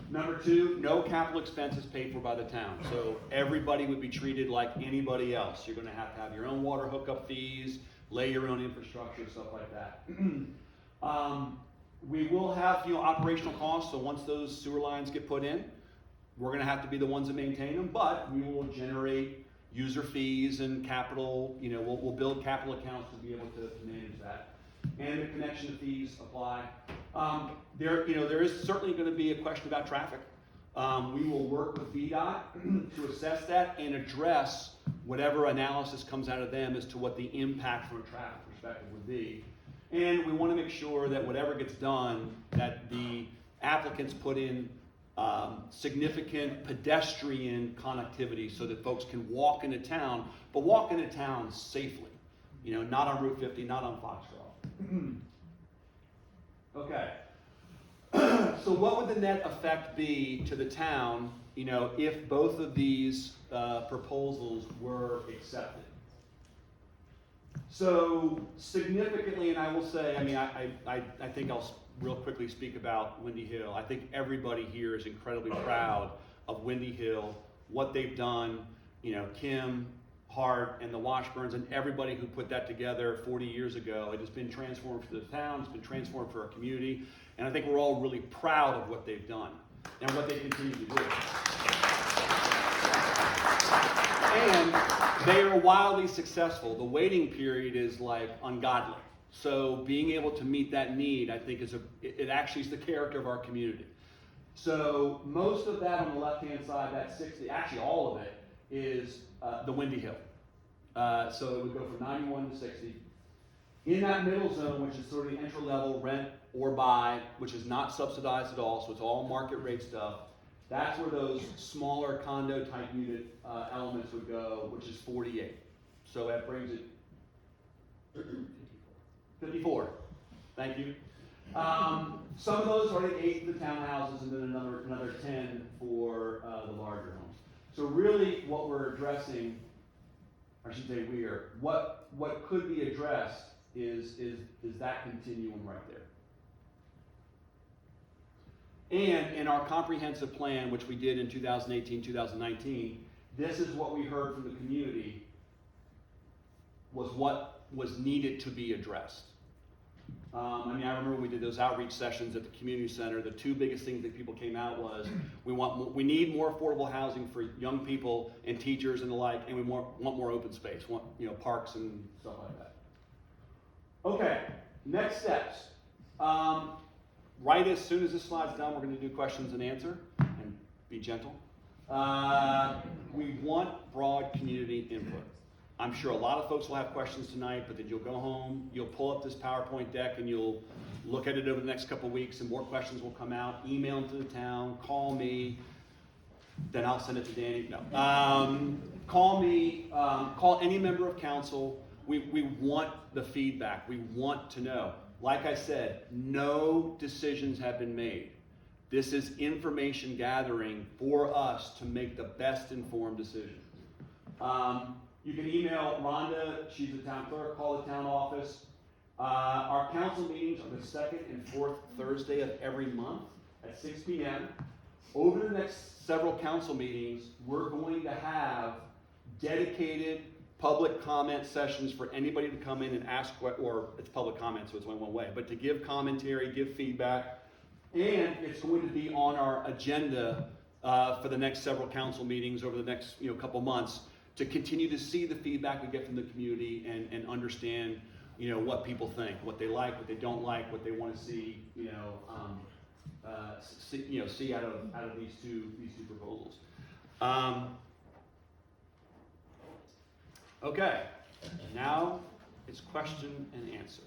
Number two, no capital expenses paid for by the town. So everybody would be treated like anybody else. You're gonna have your own water hookup fees, lay your own infrastructure, stuff like that. We will have, operational costs, so once those sewer lines get put in, we're gonna have to be the ones that maintain them, but we will generate user fees and capital, we'll build capital accounts to be able to manage that. And the connection fees apply. There is certainly gonna be a question about traffic. We will work with VDOT to assess that and address whatever analysis comes out of them as to what the impact from a traffic perspective would be. And we want to make sure that whatever gets done, that the applicants put in significant pedestrian connectivity so that folks can walk into town, but walk into town safely. Not on Route 50, not on Foxtrot. Okay. So what would the net effect be to the town, if both of these proposals were accepted? So significantly, and I will say, I think I'll real quickly speak about Windy Hill. I think everybody here is incredibly proud of Windy Hill, what they've done, Kim, Hart, and the Washburns, and everybody who put that together 40 years ago. It has been transformed for the town, it's been transformed for our community, and I think we're all really proud of what they've done and what they continue to do. And they are wildly successful. The waiting period is like ungodly. So being able to meet that need, I think it actually is the character of our community. So most of that on the left-hand side, that 60, actually all of it, is the Windy Hill. So it would go from 91 to 60. In that middle zone, which is sort of the entry level, rent or buy, which is not subsidized at all, so it's all market rate stuff, that's where those smaller condo type unit elements would go, which is 48. So that brings it 54. Thank you. Some of those are the 8 for the townhouses, and then another 10 for the larger homes. So really, what we're addressing, I should say what could be addressed is that continuum right there. And in our comprehensive plan, which we did in 2018, 2019, this is what we heard from the community was what was needed to be addressed. I remember when we did those outreach sessions at the community center, the two biggest things that people came out was, we need more affordable housing for young people and teachers and the like, and we want more open space, parks and stuff like that. Okay, next steps. Right as soon as this slide's done, we're going to do questions and answer, and be gentle. We want broad community input. I'm sure a lot of folks will have questions tonight, but then you'll go home, you'll pull up this PowerPoint deck, and you'll look at it over the next couple of weeks, and more questions will come out. Email them to the town, call me, then I'll send it to Danny. No. Call me, call any member of council. We want the feedback. We want to know. Like I said, no decisions have been made. This is information gathering for us to make the best informed decision. You can email Rhonda, she's the town clerk, call the town office. Our council meetings are the second and fourth Thursday of every month at 6 p.m. Over the next several council meetings, we're going to have dedicated public comment sessions for anybody to come in and ask, or it's public comment, so it's only one way, but to give commentary, give feedback, and it's going to be on our agenda for the next several council meetings over the next couple months to continue to see the feedback we get from the community and understand what people think, what they like, what they don't like, what they want to see see out of these two proposals. Okay, now it's question and answer.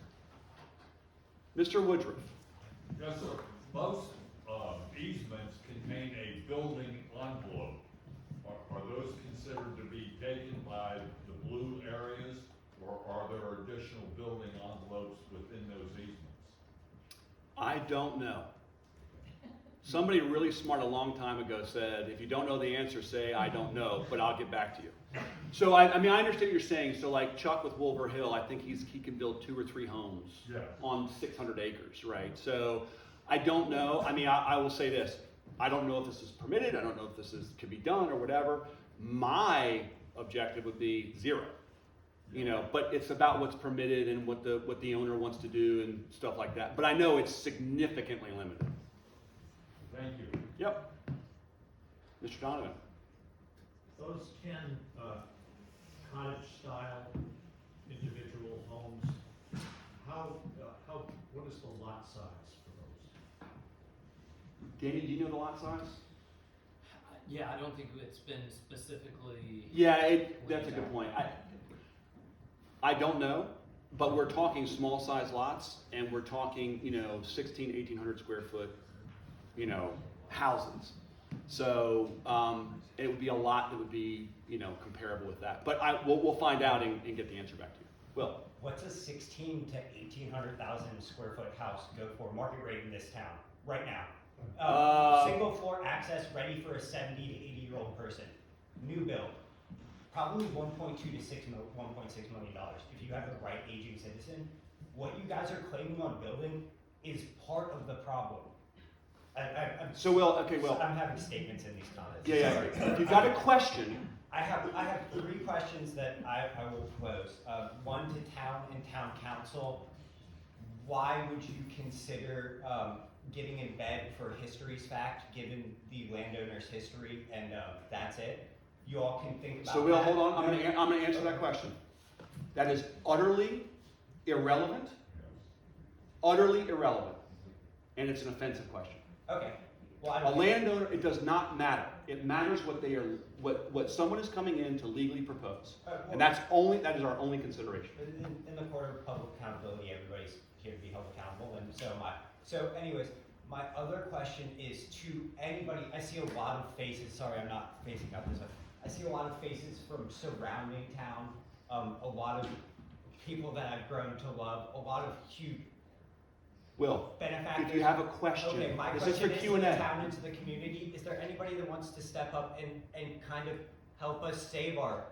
Mr. Woodruff. Yes, sir. Most easements contain a building envelope. Are those considered to be taken by the blue areas, or are there additional building envelopes within those easements? I don't know. Somebody really smart a long time ago said, if you don't know the answer, say, I don't know, but I'll get back to you. So I mean, I understand what you're saying. So like Chuck with Wolver Hill, I think he can build 2 or 3 homes Yeah. on 600 acres, right? So I don't know. I mean, I will say this. I don't know if this is permitted. I don't know if this can be done or whatever. My objective would be 0. You know, but it's about what's permitted and what the owner wants to do and stuff like that. But I know it's significantly limited. Thank you. Yep. Mr. Donovan. Those 10 cottage-style individual homes, what is the lot size for those? Danny, do you know the lot size? Yeah, I don't think it's been specifically. Yeah, that's a good point. I don't know, but we're talking small size lots, and we're talking, 1,600 square foot, houses. So it would be a lot that would be, comparable with that. But we'll find out and get the answer back to you. Will. What's a 16 to 1800,000 square foot house go for market rate in this town right now? Single floor access, ready for a 70 to 80-year-old person. New build, probably 1.2 to 1.6 million dollars. If you have the right aging citizen, what you guys are claiming on building is part of the problem. So Will. I'm having statements in these comments. Yeah. Sorry. If you've got a question. I have 3 questions that I will propose. One to town and town council. Why would you consider getting in bed for history's fact, given the landowner's history, and that's it? You all can think about So Will, that. hold on. I'm gonna answer that question. That is utterly irrelevant. Utterly irrelevant, and it's an offensive question. Okay. Well, A landowner, it does not matter. It matters what someone is coming in to legally propose, and that is our only consideration. in the court of public accountability, everybody's here to be held accountable, and so am I. So anyways, my other question is to anybody, I see a lot of faces, sorry, I'm not facing out this way. I see a lot of faces from surrounding town, a lot of people that I've grown to love, a lot of huge Will, benefactors. if you have a question, Okay, my this is question for is to Q&A. the town and to the community. Is there anybody that wants to step up and kind of help us save our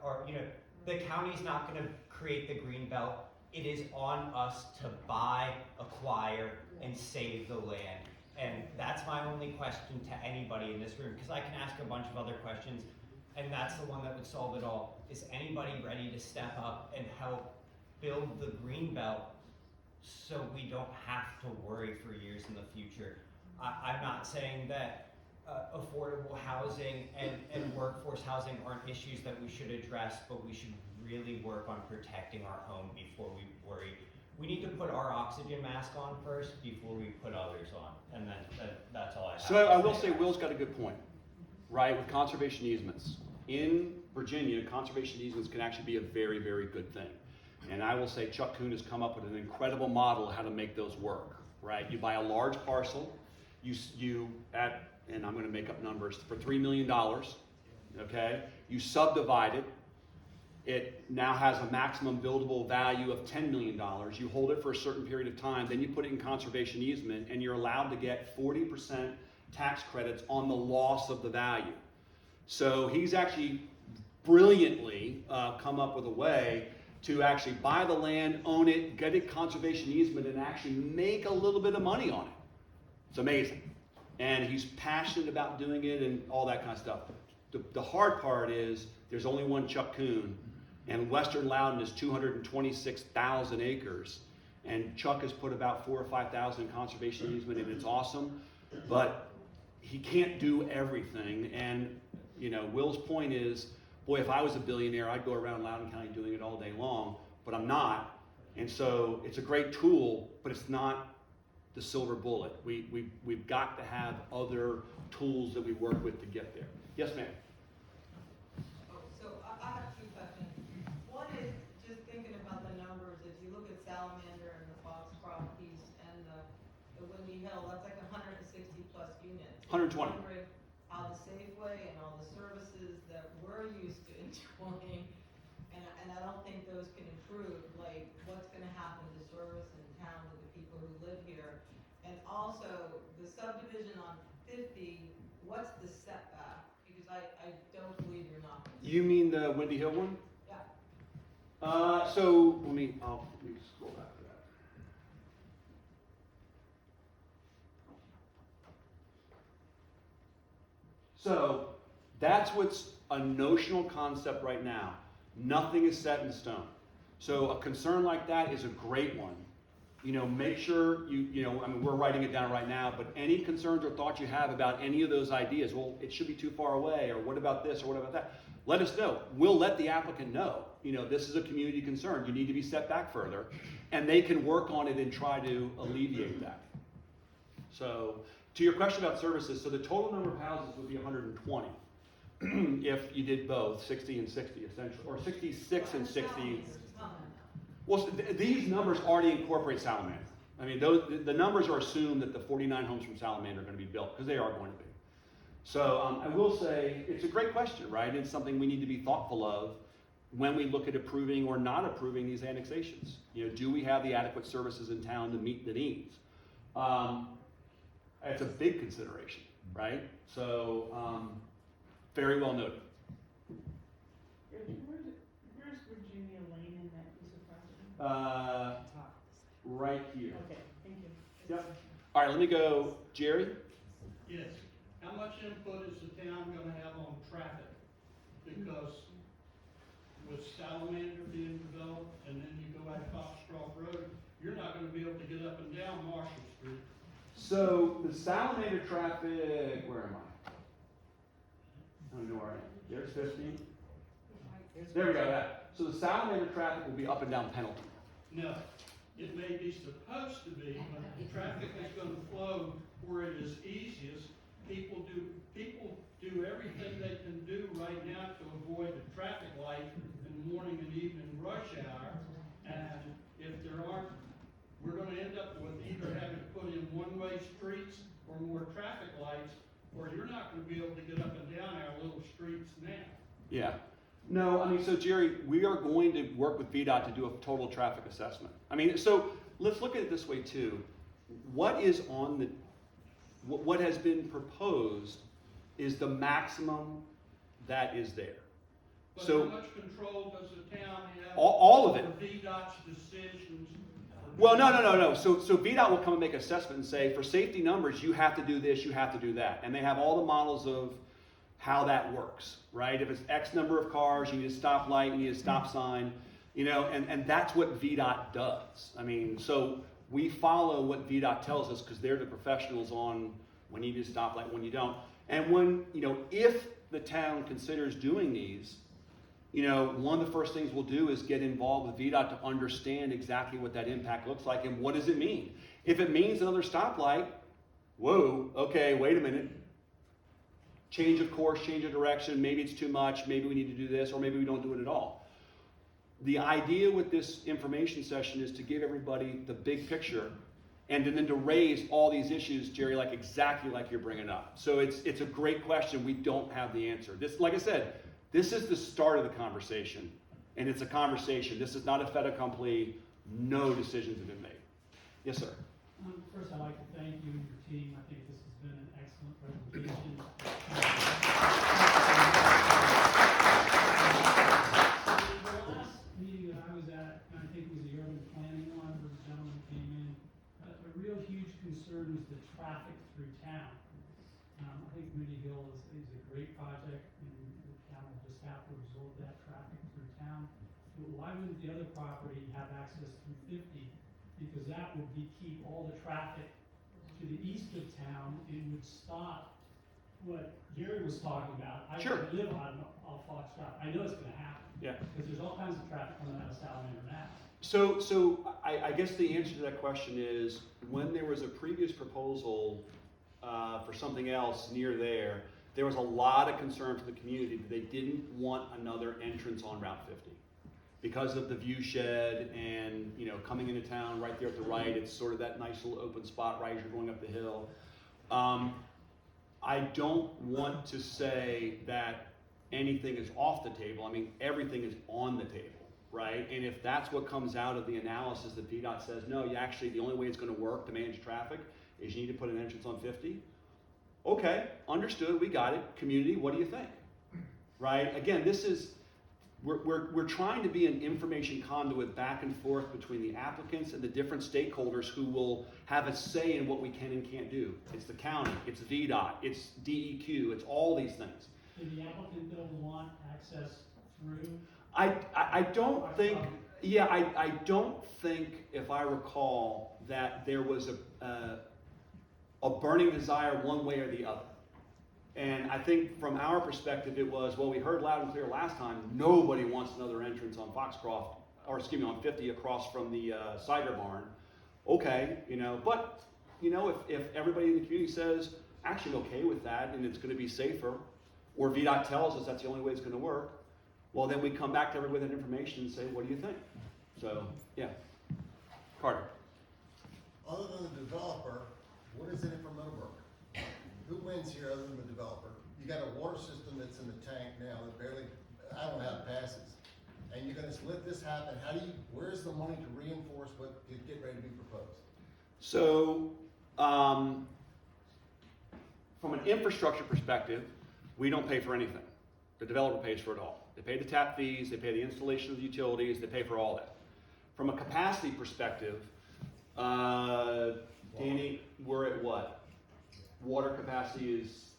the county's not gonna create the green belt. It is on us to buy, acquire, and save the land. And that's my only question to anybody in this room, because I can ask a bunch of other questions, and that's the one that would solve it all. Is anybody ready to step up and help build the green belt so we don't have to worry for years in the future? I'm not saying that affordable housing and workforce housing aren't issues that we should address, but we should really work on protecting our home before we worry. We need to put our oxygen mask on first before we put others on, and then that's all I have. So I will say Will's got a good point, right, with conservation easements. In Virginia, conservation easements can actually be a very, very good thing. And I will say Chuck Kuhn has come up with an incredible model of how to make those work, right? You buy a large parcel, and I'm gonna make up numbers, for $3 million, okay? You subdivide it. It now has a maximum buildable value of $10 million. You hold it for a certain period of time, then you put it in conservation easement, and you're allowed to get 40% tax credits on the loss of the value. So he's actually brilliantly come up with a way to actually buy the land, own it, get a conservation easement, and actually make a little bit of money on it. It's amazing. And he's passionate about doing it and all that kind of stuff. The hard part is there's only one Chuck Kuhn, and Western Loudon is 226,000 acres. And Chuck has put about 4,000 or 5,000 in conservation easement, and it's awesome. But he can't do everything. And Will's point is, boy, if I was a billionaire, I'd go around Loudoun County doing it all day long, but I'm not. And so it's a great tool, but it's not the silver bullet. We've got to have other tools that we work with to get there. Yes, ma'am. So I have 2 questions. One is just thinking about the numbers. If you look at Salamander and the Foxcroft piece and the Windy Hill, that's like 160 plus units. 120. I'm wondering how the Safeway and all the services that we're used to enjoying, and I don't think those can improve, like what's gonna happen to service in town to the people who live here. And also the subdivision on 50, what's the setback? Because I don't believe you're not. gonna- You mean the Windy Hill one? Yeah. So let me scroll back to that. So that's what's a notional concept right now. Nothing is set in stone. So a concern like that is a great one. You know, make sure I mean, we're writing it down right now, but any concerns or thoughts you have about any of those ideas, well, it should be too far away, or what about this, or what about that? Let us know. We'll let the applicant know, this is a community concern. You need to be set back further, and they can work on it and try to alleviate that. So, to your question about services, so the total number of houses would be 120 if you did both, 60 and 60 essentially, or 66 and 60. Salamander's coming now. Well, these numbers already incorporate Salamander. I mean, the numbers are assumed that the 49 homes from Salamander are going to be built, because they are going to be. So I will say, it's a great question, right? It's something we need to be thoughtful of when we look at approving or not approving these annexations. Do we have the adequate services in town to meet the needs? It's a big consideration, right? So, very well noted. Where's Virginia Lane in that piece of property? Right here. Okay, thank you. Yep. All right, let me go, Jerry. Yes, how much input is the town gonna have on traffic? Because with Salamander being developed, and then you go out Foxcroft Road, you're not gonna be able to get up and down Marshall Street. So the Salamander traffic, where am I? I don't know where I am. There's 15. There we go, that. So the Salamander traffic will be up and down Pendleton. No, it may be supposed to be, but the traffic is gonna flow where it is easiest. People do everything they can do right now to avoid the traffic light in the morning and evening rush hour. And if there aren't, we're gonna end up with either having to put in one-way streets or more traffic lights, or you're not gonna be able to get up and down our little streets now. Yeah. No, I mean, so Jerry, we are going to work with VDOT to do a total traffic assessment. I mean, so let's look at it this way too. What is on the, what has been proposed is the maximum that is there. But So how much control does the town have? all of it. For VDOT's decisions? Well, no. So VDOT will come and make an assessment and say, for safety numbers, you have to do this, you have to do that. And they have all the models of how that works, right? If it's X number of cars, you need a stoplight, you need a stop sign, and that's what VDOT does. I mean, so we follow what VDOT tells us because they're the professionals on when you need a stoplight, when you don't. And when, if the town considers doing these, one of the first things we'll do is get involved with VDOT to understand exactly what that impact looks like and what does it mean. If it means another stoplight, whoa, okay, wait a minute. Change of course, change of direction, maybe it's too much, maybe we need to do this, or maybe we don't do it at all. The idea with this information session is to give everybody the big picture and then to raise all these issues, Jerry, exactly like you're bringing up. So it's a great question. We don't have the answer. This, like I said, this is the start of the conversation, and it's a conversation. This is not a fait accompli. No decisions have been made. Yes, sir. First, I'd like to thank you and your team. I think this has been an excellent presentation. The last meeting that I was at, I think it was the urban planning one, where the gentleman came in, a real huge concern was the traffic through town. I think Windy Hill is a great project, and the town will just have to absorb that traffic through town. But why wouldn't the other property have access through 50? Because that would keep all the traffic to the east of town and would stop what Gary was talking about. I Sure. live on Foxcroft. I know it's gonna happen. Yeah. Because there's all kinds of traffic coming out of Salamander now. So I guess the answer to that question is, when there was a previous proposal for something else near there was a lot of concern from the community that they didn't want another entrance on Route 50. Because of the view shed and, coming into town right there at the right, it's sort of that nice little open spot right as you're going up the hill. I don't want to say that anything is off the table. I mean, everything is on the table, right? And if that's what comes out of the analysis that VDOT says, no, the only way it's going to work to manage traffic is you need to put an entrance on 50. Okay, understood, we got it. Community, what do you think? Right? Again, we're trying to be an information conduit back and forth between the applicants and the different stakeholders who will have a say in what we can and can't do. It's the county, it's VDOT, it's DEQ, it's all these things. Did the applicant bill want access through? I don't think, yeah, I don't think, if I recall, that there was a burning desire one way or the other. And I think from our perspective, it was, well, we heard loud and clear last time, nobody wants another entrance on Foxcroft, or excuse me, on 50 across from the cider barn. Okay, but, if everybody in the community says, actually okay with that, and it's gonna be safer, or VDOT tells us that's the only way it's gonna work, well, then we come back to everybody with that information and say, what do you think? So, yeah. Carter. Other than the developer, what is in it for Middleburg? Who wins here other than the developer? You got a water system that's in the tank now that barely, I don't know how it passes. And you're gonna let this happen, where's the money to reinforce what is getting ready to be proposed? So, from an infrastructure perspective, we don't pay for anything. The developer pays for it all. They pay the tap fees, they pay the installation of the utilities, they pay for all that. From a capacity perspective, Danny, we're at what? Water capacity is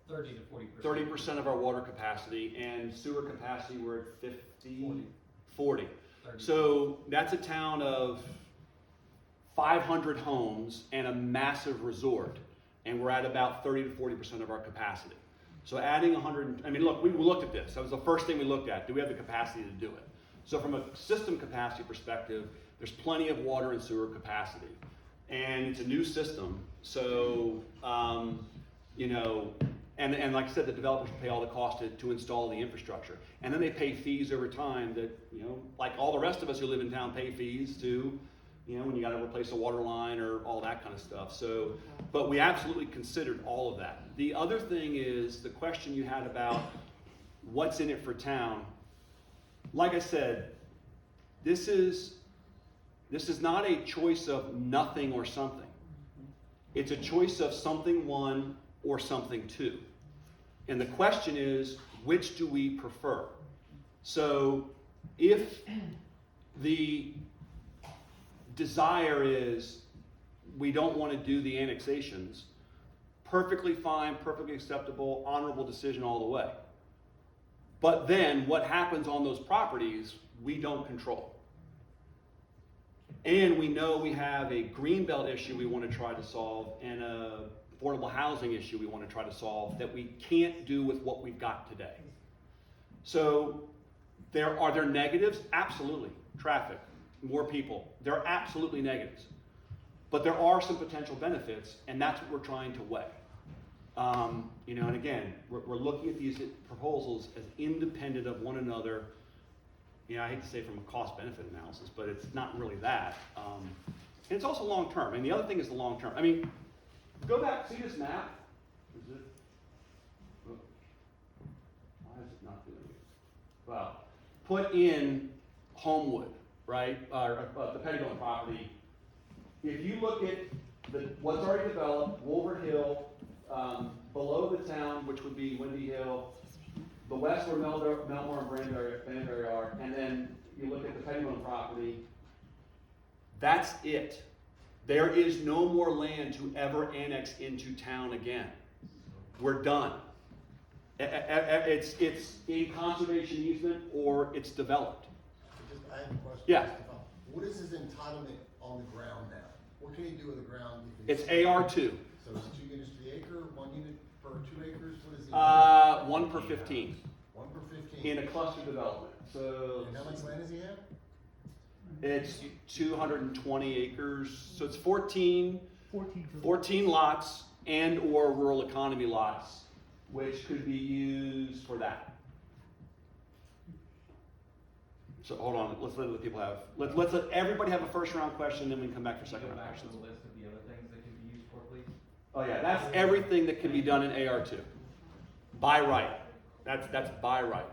30 to 40%. 30% of our water capacity, and sewer capacity we're at 40. 30. So that's a town of 500 homes and a massive resort, and we're at about 30 to 40% of our capacity. So adding 100, look, we looked at this. That was the first thing we looked at. Do we have the capacity to do it? So from a system capacity perspective, there's plenty of water and sewer capacity. And it's a new system, so, and like I said, the developers pay all the cost to install the infrastructure. And then they pay fees over time that, like all the rest of us who live in town pay fees to, when you gotta replace a water line or all that kind of stuff. So, but we absolutely considered all of that. The other thing is the question you had about what's in it for town. Like I said, this is not a choice of nothing or something. It's a choice of something one or something two. And the question is, which do we prefer? So if the desire is we don't want to do the annexations, perfectly fine, perfectly acceptable, honorable decision all the way. But then what happens on those properties, we don't control. And we know we have a greenbelt issue we want to try to solve and a affordable housing issue we want to try to solve that we can't do with what we've got today. So are there negatives? Absolutely. Traffic, more people. There are absolutely negatives. But there are some potential benefits, and that's what we're trying to weigh. And again, we're looking at these proposals as independent of one another. I hate to say from a cost-benefit analysis, but it's not really that. And it's also long-term. And the other thing is the long-term. Go back, see this map? Is it? Why is it not doing it? Well, put in Homewood, right? The Pettibone property. If you look at what's already developed, Wolver Hill, below the town, which would be Windy Hill, the west where Melmore and Banbury are, and then you look at the Pettibone property, that's it. There is no more land to ever annex into town again. We're done. It's in conservation easement or it's developed. I have a question. Yeah. What is his entitlement on the ground now? What can he do with the ground? It's AR2. So it's 2 units to the acre, 1 unit per 2 acres? What is he? 1 per 15 1 per 15. in a cluster development. So And how much land does he have? it's 220 acres. So it's 14 14 lots and or rural economy lots, which could be used for that. So hold on, let's let the people have, let's let everybody have a first round question, then we can come back for second Go round back to questions. the list of the other things that can be used for, please. Oh yeah, that's everything that can be done in AR2. By right. That's by right.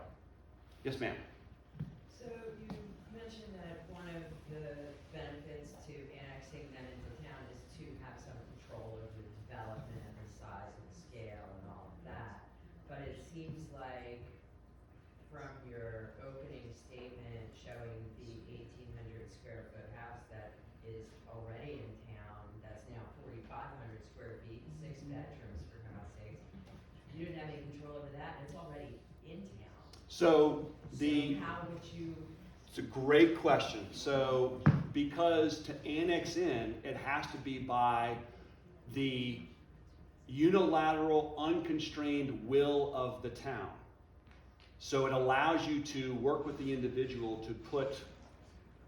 Yes, ma'am. So you mentioned that one of the benefits to annexing them into town is to have some control over the development and the size and the scale is already in town, that's now 4,500 square feet, 6 bedrooms, for God's sakes. You didn't have any control over that, and it's already in town. So So how would you? it's a great question. So because to annex in, it has to be by the unilateral, unconstrained will of the town. So it allows you to work with the individual to put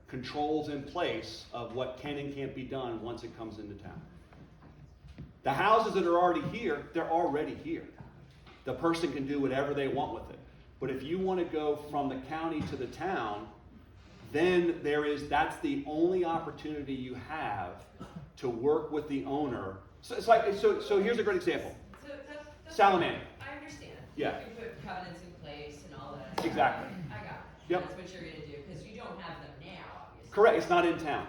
controls in place of what can and can't be done once it comes into town. The houses that are already here, they're already here. The person can do whatever they want with it. But if you want to go from the county to the town, then that's the only opportunity you have to work with the owner. So here's a great example. So that's Salamander. I understand. Yeah. You can put covenants in place and all that stuff. Exactly. I got it. Yep. That's what you're gonna do, because you don't have them now, obviously. Correct, it's not in town.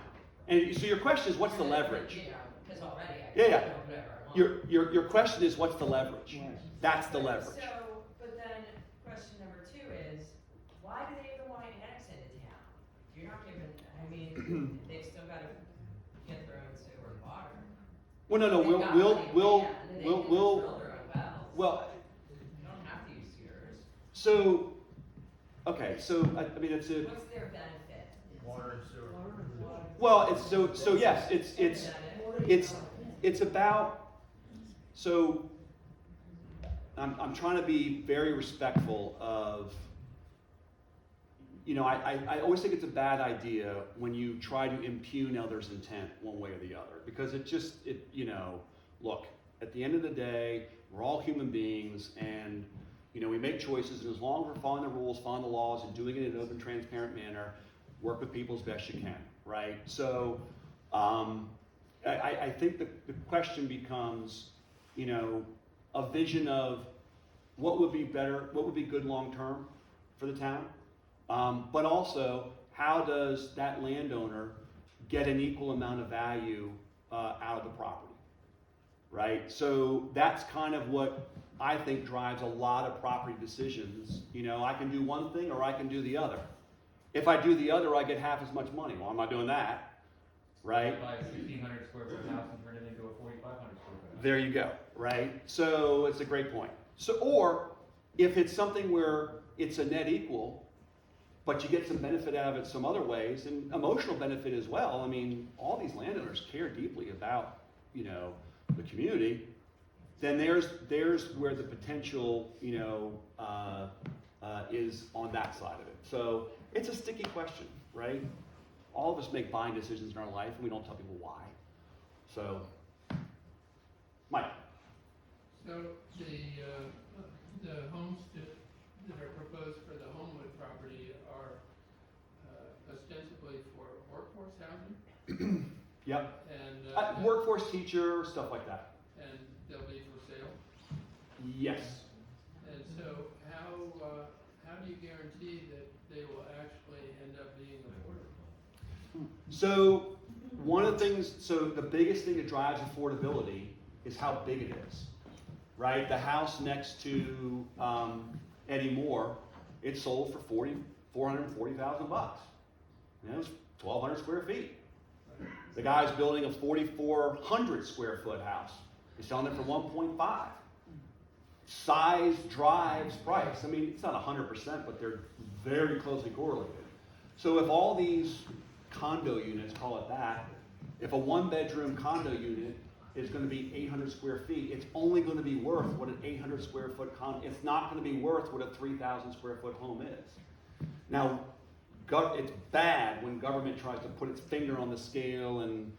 And so your question is, what's the leverage? You know, because already I Yeah, can yeah. do whatever I want. Your question is, what's the leverage? That's the leverage. So, but then, question number 2 is, why do they even want to annex into town? You're not giving, I mean, they've still got to get their own sewer and water. Well, no, They've got plenty of land, and they can just drill their own wells. well, You don't have to use sewers. so, okay, so, I mean, it's a, What's their benefit? Water and sewer. well, so yes, it's about, so, I'm trying to be very respectful of, I always think it's a bad idea when you try to impugn others' intent one way or the other, because look, at the end of the day, we're all human beings, and, we make choices, and as long as we're following the rules, following the laws, and doing it in an open, transparent manner, work with people as best you can, right? So, I think the question becomes, a vision of what would be better, what would be good long-term for the town, but also how does that landowner get an equal amount of value out of the property, right? So that's kind of what I think drives a lot of property decisions. I can do one thing or I can do the other. If I do the other, I get half as much money. Well, I'm not doing that, right? Buy a 1,600 square foot house and turn it into a 4,500 square foot house. There you go, right? So it's a great point. So, or if it's something where it's a net equal, but you get some benefit out of it some other ways, and emotional benefit as well. I mean, all these landowners care deeply about, the community. Then there's where the potential, is on that side of it. So it's a sticky question, right? All of us make buying decisions in our life, and we don't tell people why. So, Mike. So the homes that are proposed for the Homewood property are ostensibly for workforce housing? Yep. And Workforce teacher, stuff like that. and they'll be for sale? Yes. And so how do you guarantee that they will actually end up being affordable? So one of the things, so the biggest thing that drives affordability is how big it is, right? The house next to Eddie Moore, it sold for $440,000. And it was 1,200 square feet. The guy's building a 4,400 square foot house. He's selling it for 1.5. Size drives price. I mean, it's not 100%, but they're very closely correlated. So if all these condo units, call it that, if a 1-bedroom condo unit is going to be 800 square feet, it's only going to be worth what an 800 square foot condo, it's not going to be worth what a 3,000 square foot home is. Now, it's bad when government tries to put its finger on the scale and,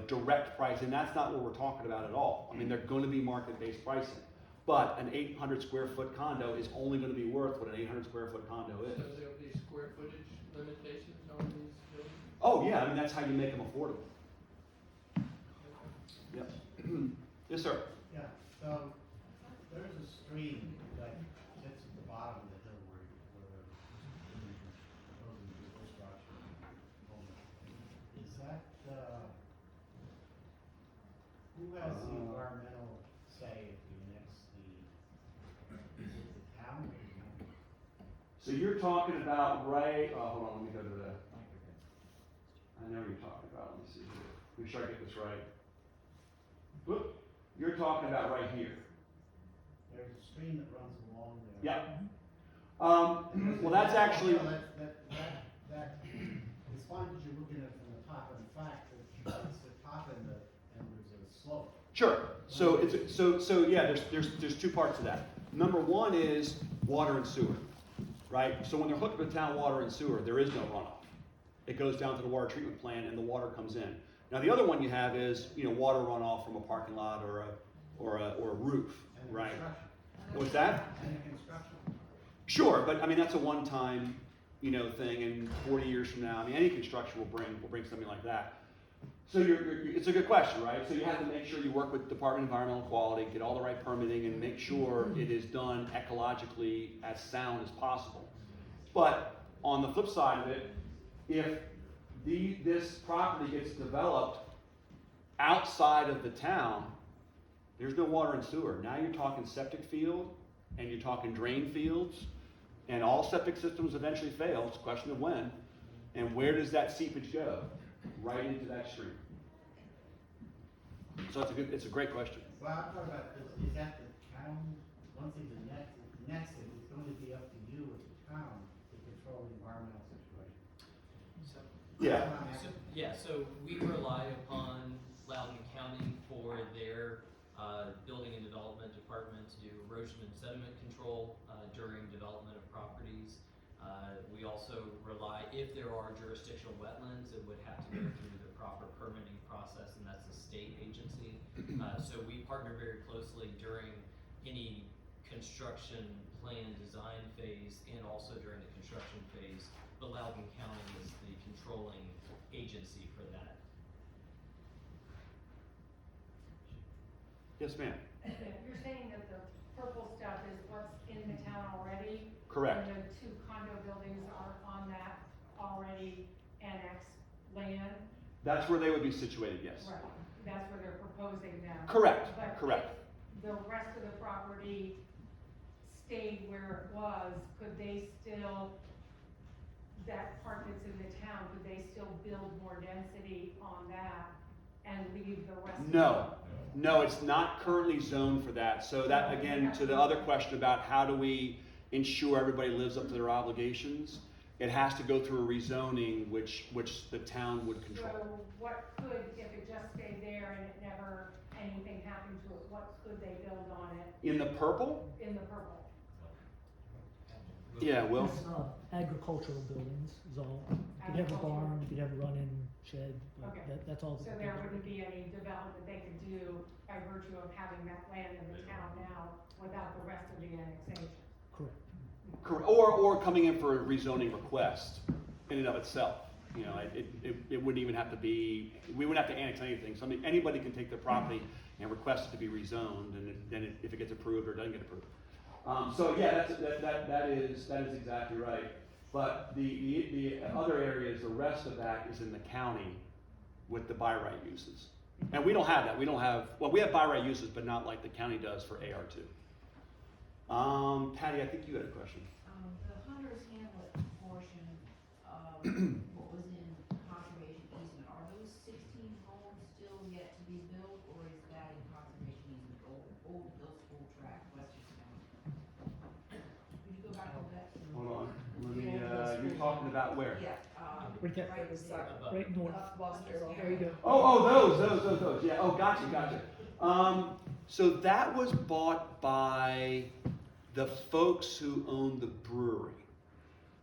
direct pricing. That's not what we're talking about at all. I mean, they're going to be market-based pricing. But an 800 square foot condo is only going to be worth what an 800 square foot condo is. So there'll be square footage limitations on these buildings? Oh, yeah, I mean, that's how you make them affordable. Yep. Yes, sir. Yeah, so there's a stream that sits at the bottom of the hill where they're proposing the infrastructure. Is that, who has the environmental say if you annex is it the town or the county? So you're talking about hold on, let me go to the, I know what you're talking about, let me see here, make sure I get this right. Whoop, you're talking about right here. There's a stream that runs along there. Yeah. Well, that's actually, That, it's fine that you're looking at it from the top, in fact, it's the top and there's a slope. sure, so yeah, there's two parts to that. Number one is water and sewer, right? So when they're hooked up to town water and sewer, there is no runoff. It goes down to the water treatment plant and the water comes in. Now, the other one you have is, water runoff from a parking lot or a roof, And the right? construction. What's that? And the construction. Sure, but I mean, that's a one-time, thing, and 40 years from now, I mean, any construction will bring something like that. So it's a good question, right? So you have to make sure you work with Department of Environmental Quality, get all the right permitting, and make sure it is done ecologically as sound as possible. But on the flip side of it, if this property gets developed outside of the town, there's no water and sewer. Now you're talking septic field, and you're talking drain fields, and all septic systems eventually fail. It's a question of when. And where does that seepage go? Right into that stream. So it's a great question. Well, I'm talking about, is that the town, once it's annexed, it's going to be up to you as the town to control the environmental situation. So, Yeah. That's what I'm asking. so we rely upon Loudoun County for their building and development department to do erosion and sediment control during development of properties. We also rely, if there are jurisdictional wetlands, it would have to go through the proper permitting process, and that's a state agency. So we partner very closely during any construction plan design phase and also during the construction phase. But Loudoun County is the controlling agency for that. Yes, ma'am. You're saying that the purple stuff is what's in the town already? Correct. And the two condo buildings are on that already annexed land? That's where they would be situated, yes. Right, that's where they're proposing them. Correct, But correct. if the rest of the property stayed where it was, could they still, that part that's in the town, could they still build more density on that and leave the rest? No, it's not currently zoned for that. So that, again, to the other question about how do we ensure everybody lives up to their obligations, it has to go through a rezoning, which the town would control. So what could, if it just stayed there and it never, anything happened to it, what could they build on it In the purple? in the purple? Yeah, Will? It's, agricultural buildings is all. You could have a barn, you could have a run-in shed, but Okay. that's all. So there wouldn't be any development they could do by virtue of having that land in the town now without the rest of the annexation? Correct. Or coming in for a rezoning request in and of itself. It wouldn't even have to be, we wouldn't have to annex anything. So anybody can take their property and request it to be rezoned, and then if it gets approved or doesn't get approved. So yeah, that is exactly right. But the other areas, the rest of that is in the county with the by right uses. And we don't have that. We have by right uses, but not like the county does for AR2. Patty, I think you had a question. The Hunter's Hamlet portion of what was in conservation easement, are those 16 homes still yet to be built, or is that in conservation easement, old Hill School tract, Western County? Could you go back over that? Hold on. You're talking about where? Yeah, Right there. right beside. Right north. There you go. Those. Yeah. Oh, gotcha. So that was bought by the folks who own the brewery.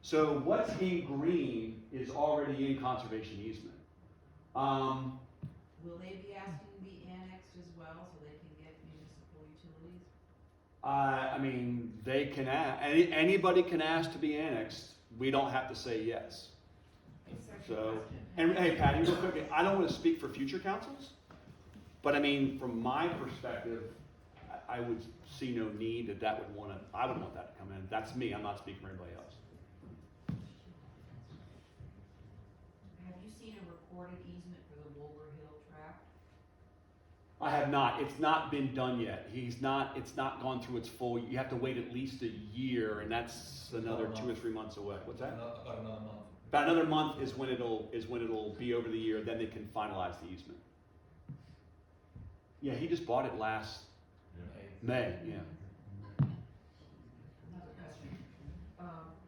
So what's in green is already in conservation easement. Will they be asking to be annexed as well, so they can get municipal utilities? I mean, they can anybody can ask to be annexed. We don't have to say yes. So, and hey, Patty, real quick, I don't want to speak for future councils, but I mean, from my perspective, I would see no need I would want that to come in. That's me. I'm not speaking for anybody else. Have you seen a recorded easement for the Wilbur Hill tract? I have not. It's not been done yet. It's not gone through its full. You have to wait at least a year, and that's another 2 or 3 months away. What's that? About another month. About another month is when it'll be over the year, then they can finalize the easement. Yeah, he just bought it last May, yeah. Another question.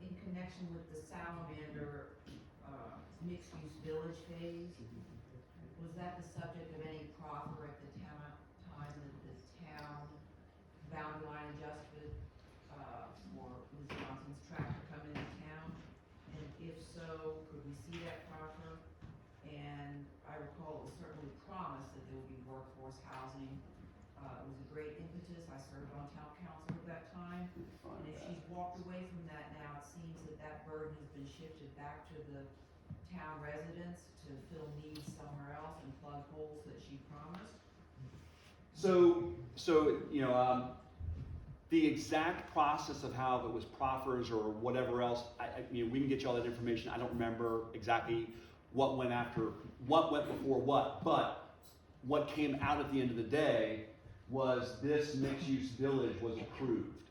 In connection with the Salamander, mixed-use village phase, was that the subject of any proffer at the time that the town boundary line adjusted, for Ms. Johnson's tract to come into town? And if so, could we see that proffer? And I recall it was certainly promised that there would be workforce housing. It was a great impetus. I served on town council at that time. And if she's walked away from that now, it seems that that burden has been shifted back to the town residents to fill needs somewhere else and plug holes that she promised. So you know, the exact process of how it was proffers or whatever else, you know, we can get you all that information. I don't remember exactly what went before what, but what came out at the end of the day was this mixed-use village was approved.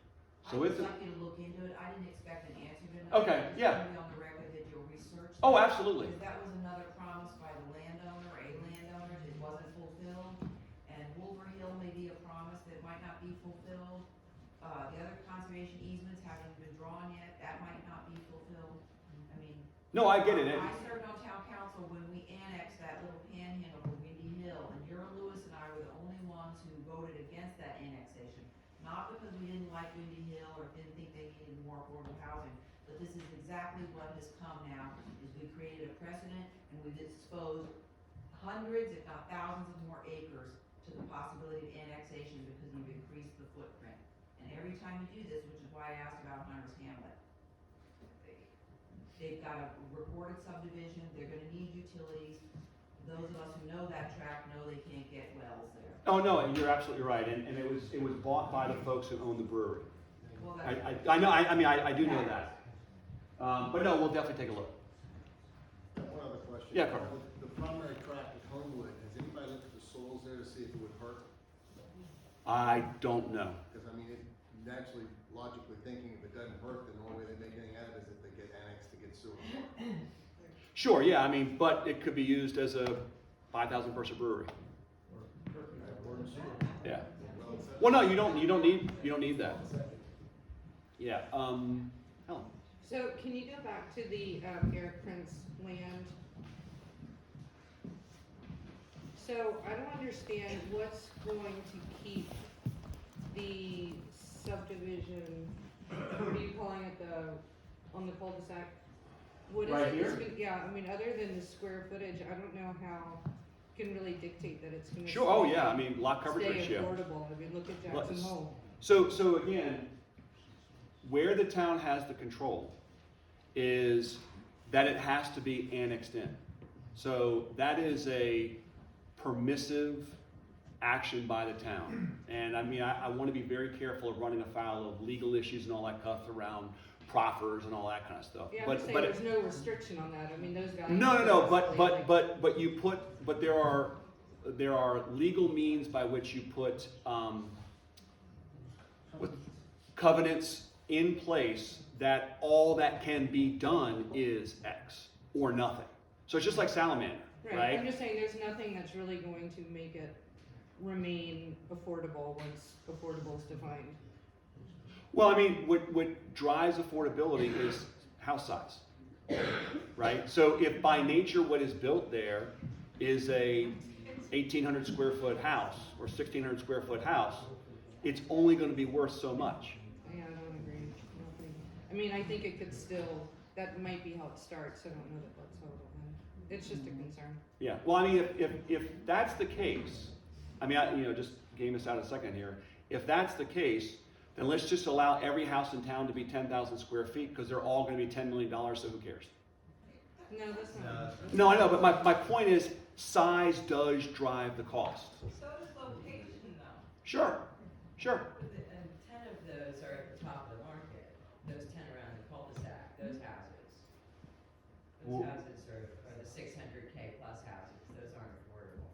So I'd it's like you to look into it. I didn't expect an answer tonight. Okay, yeah. I just want to be on the record that you'll research. Oh, that, absolutely. Because that was another promise by the landowner, a landowner, that wasn't fulfilled. And Wolver Hill may be a promise that might not be fulfilled. The other conservation easements haven't been drawn yet, that might not be fulfilled. I mean. No, I get it. I served on town council when we annexed that little panhandle of Windy Hill, and Earl Lewis and I were the only ones who voted against that annexation. Not because we didn't like Windy Hill or didn't think they needed more affordable housing, but this is exactly what has come now, is we created a precedent and we've exposed hundreds, if not thousands of more acres to the possibility of annexation because you've increased the footprint. And every time you do this, which is why I asked about Hunter's Hamlet, they've got a recorded subdivision, they're gonna need utilities. Those of us who know that tract know they can't get wells there. Oh no, you're absolutely right, and it was bought by the folks who own the brewery. Well, I know. I do know that. But no, we'll definitely take a look. One other question. Yeah, Carl. The primary tract at Homewood, has anybody looked at the soils there to see if it would hurt? I don't know. Because I mean, naturally, logically thinking, if it doesn't hurt, then the only way they make anything out of it is if they get annexed to get sewer. Sure, yeah, I mean, but it could be used as a 5,000 person brewery. Yeah. Well, no, you don't need that. Yeah. Helen. So can you go back to the Eric Prince land? So I don't understand what's going to keep the subdivision, what are you calling it, on the cul-de-sac? What is Right it? here? Yeah, I mean, other than the square footage, I don't know how you can really dictate that it's gonna. Sure. Oh yeah. I mean, lot coverage stay ratio. affordable. I mean, look at Jackson Let's- Hole. So again, where the town has the control is that it has to be annexed in. So that is a permissive action by the town. And I mean, I want to be very careful of running afoul of legal issues and all that stuff around proffers and all that kind of stuff. Yeah, I'm just saying there's no restriction on that. I mean, those guys. No. But there are legal means by which you put with covenants in place that all that can be done is X or nothing. So it's just like salamander, right? I'm just saying there's nothing that's really going to make it remain affordable once affordable is defined. Well, I mean, what drives affordability is house size, right? So if by nature what is built there is a 1,800 square foot house or 1,600 square foot house, it's only going to be worth so much. Yeah, I don't agree. I mean, I think it could still, that might be how it starts. I don't know that that's how it'll end. It's just a concern. Yeah. Well, I mean, if that's the case, I mean, just game this out a second here. If that's the case, then let's just allow every house in town to be 10,000 square feet because they're all going to be $10 million. So who cares? No, that's not. No, I know, but my point is size does drive the cost. So does location though. Sure. And 10 of those are at the top of the market, those 10 around the cul-de-sac, those houses. Well- Those houses are the 600K plus houses, those aren't affordable.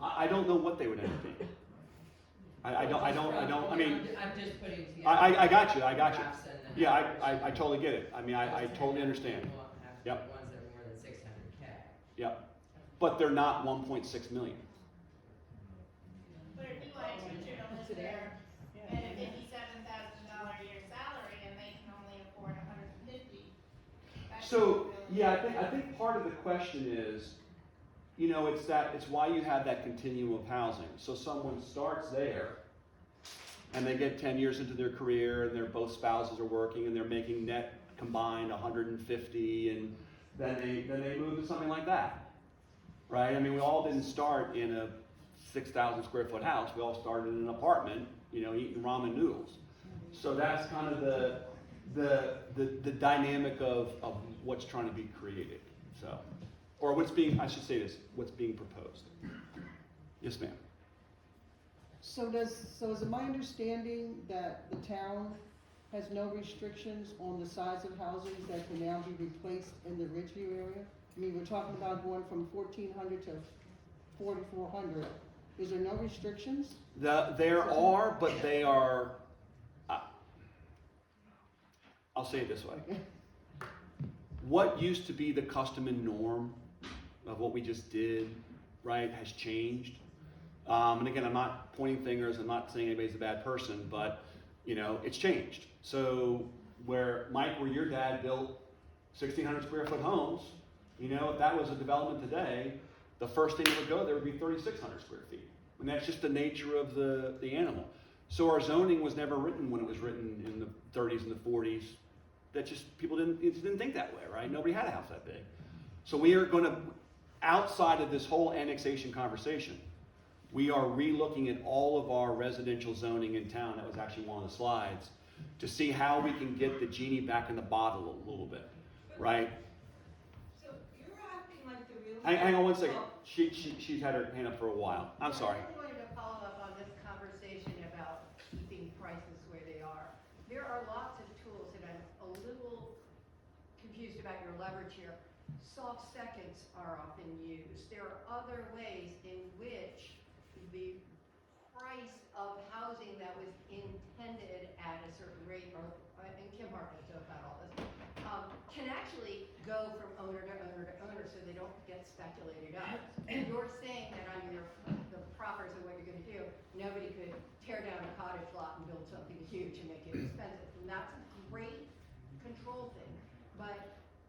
I don't know what they would end up being. I mean, I'm just putting together. I got you, graphs and the Yeah, numbers. I totally get it. I mean, I totally understand. Will have to be Yep. ones that are more than 600K. Yep. But they're not 1.6 million. But if you want a teacher to live there at a $57,000 a year salary and they can only afford 150. that's So, really- yeah, I think part of the question is, you know, it's why you have that continuum of housing. So someone starts there and they get 10 years into their career and both spouses are working and they're making net combined 150, and then they move to something like that, right? I mean, we all didn't start in a 6,000 square foot house. We all started in an apartment, you know, eating ramen noodles. So that's kind of the dynamic of what's trying to be created. So, or what's being proposed. Yes, ma'am. So is it my understanding that the town has no restrictions on the size of houses that can now be replaced in the Ridgeview area? I mean, we're talking about going from 1,400 to 4,400. Is there no restrictions? There are, but they are, I'll say it this way. What used to be the custom and norm of what we just did, right, has changed. And again, I'm not pointing fingers, I'm not saying anybody's a bad person, but, you know, it's changed. So where your dad built 1,600 square foot homes, you know, if that was a development today, the first thing that would go there would be 3,600 square feet. And that's just the nature of the animal. So our zoning was never written when it was written in the 30s and the 40s. That just, people didn't think that way, right? Nobody had a house that big. So we are going to, outside of this whole annexation conversation, we are re-looking at all of our residential zoning in town. That was actually one of the slides, to see how we can get the genie back in the bottle a little bit, right? So you're acting like the real. Hang on one second. She's had her hand up for a while. I'm sorry. I wanted to follow up on this conversation about keeping prices where they are. There are lots of tools, and I'm a little confused about your leverage here. Soft seconds are often used. There are other ways in which the price of housing that was intended at a certain rate, or and Kim Harkin knows about all this, can actually go from owner to owner to owner, so they don't get speculated out. And you're saying that on the proffers of what you're going to do, nobody could tear down a cottage lot and build something huge and make it expensive, and that's a great control thing. But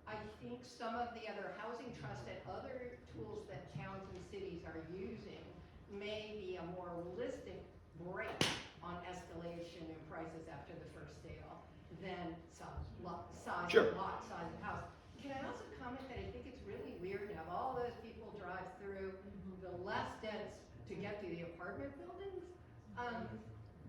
I think some of the other housing trust and other tools that towns and cities are using may be a more realistic break on escalation in prices after the first sale than some size Sure. of lot, size of house. Can I also comment that I think it's really weird to have all those people drive through the less dense to get to the apartment buildings?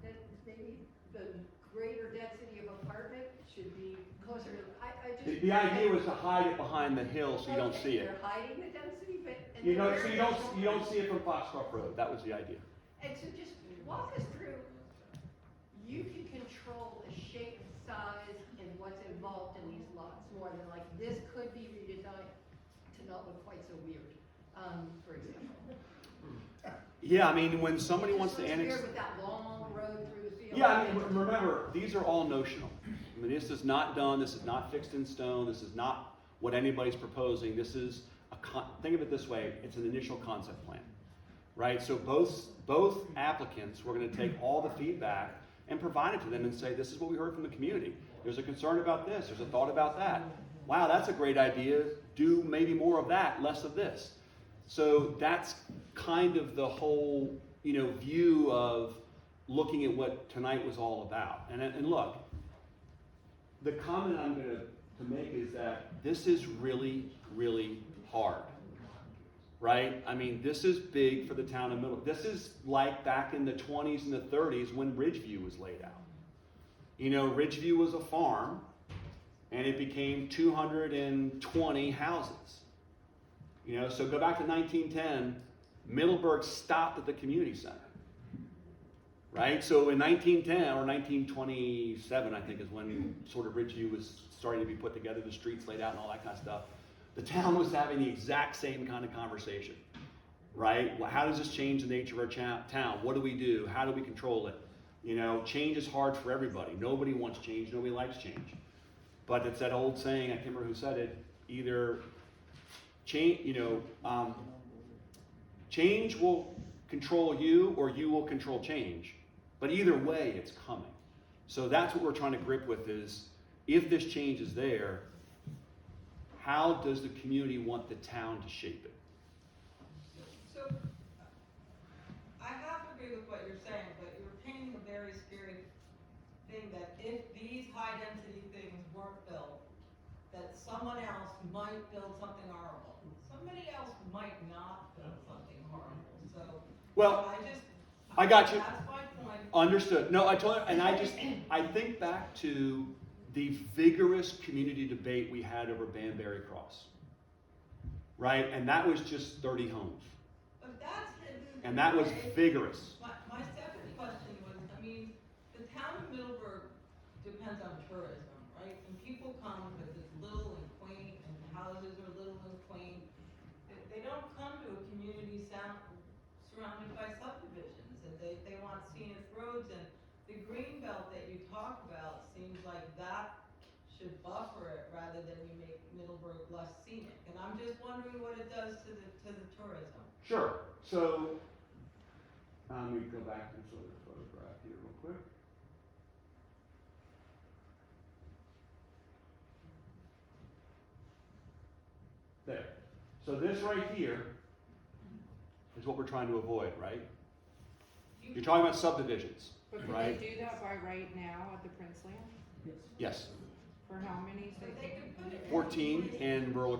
That maybe the greater density of apartment should be closer to, I just. The idea was to hide it behind the hill so you don't see it. They're hiding the density, but. and You know, they're so you don't see it from Foxcroft Road. That was the idea. And so just walk us through, you can control the shape, size, and what's involved in these lots more than like, this could be redesigned to not look quite so weird, for example. Yeah, I mean, when somebody wants to It annex. just looks weird with that long road through the field. Yeah, I mean, remember, these are all notional. I mean, this is not done, this is not fixed in stone, this is not what anybody's proposing. This is think of it this way, it's an initial concept plan, right? So both applicants, we're gonna take all the feedback and provide it to them and say, this is what we heard from the community. There's a concern about this, there's a thought about that. Wow, that's a great idea. Do maybe more of that, less of this. So that's kind of the whole, you know, view of looking at what tonight was all about. And look, the comment I'm going to make is that this is really, really hard, right? I mean, this is big for the town of Middleburg. This is like back in the 20s and the 30s when Ridgeview was laid out. You know, Ridgeview was a farm, and it became 220 houses. You know, so go back to 1910, Middleburg stopped at the community center. Right? So in 1910 or 1927, I think is when sort of Ridgeview was starting to be put together, the streets laid out and all that kind of stuff. The town was having the exact same kind of conversation. right? How does this change the nature of our town? What do we do? How do we control it? You know, change is hard for everybody. Nobody wants change. Nobody likes change. But it's that old saying, I can't remember who said it, either change, change will control you or you will control change. But either way, it's coming. So that's what we're trying to grip with is, if this change is there, how does the community want the town to shape it? So, I half agree with what you're saying, but you're painting a very scary thing that if these high-density things weren't built, that someone else might build something horrible. Somebody else might not build something horrible, so. Well, I got you. That's my point. Understood. No, I told her, and I think back to the vigorous community debate we had over Banbury Cross, right? And that was just 30 homes. But that's hidden. And that was vigorous. My second question was, I mean, the town of Middleburg depends on tourism, right? And people come because it's little and quaint, and the houses are little and quaint. They don't come to a community surrounded by subdivisions, and they want scenic roads, and the green belt that you talk about seems like that should buffer it rather than you make Middleburg less scenic. And I'm just wondering what it does to the tourism. Sure. So, we go back to sort of the photograph here real quick. There. So this right here is what we're trying to avoid, right? You're talking about subdivisions, But can right? they do that by right now at the Prince Land? Yes. For how many? But they could put it. 14 and rural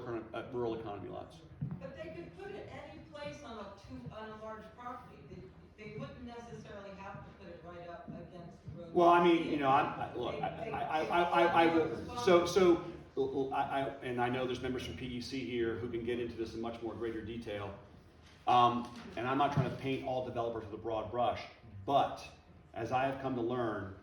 economy lots. But they could put it any place on a large property. They wouldn't necessarily have to put it right up against the road. Well, I mean, you know, and I know there's members from PEC here who can get into this in much more greater detail. And I'm not trying to paint all developers with a broad brush, but as I have come to learn,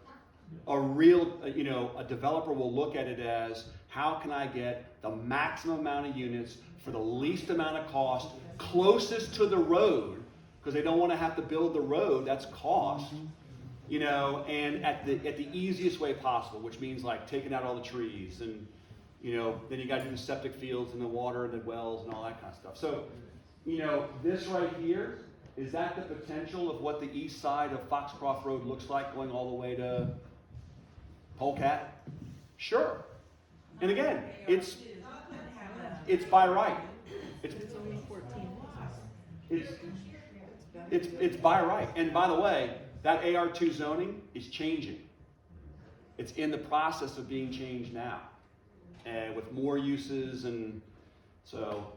a developer will look at it as, how can I get the maximum amount of units for the least amount of cost, closest to the road, because they don't want to have to build the road, that's cost, and at the easiest way possible, which means like taking out all the trees, and then you got to do the septic fields and the water and the wells and all that kind of stuff. So, this right here, is that the potential of what the east side of Foxcroft Road looks like going all the way to Polecat? Sure. And again, it's by right. It's only 14. It's by right. And by the way, that AR2 zoning is changing. It's in the process of being changed now, and with more uses, and so,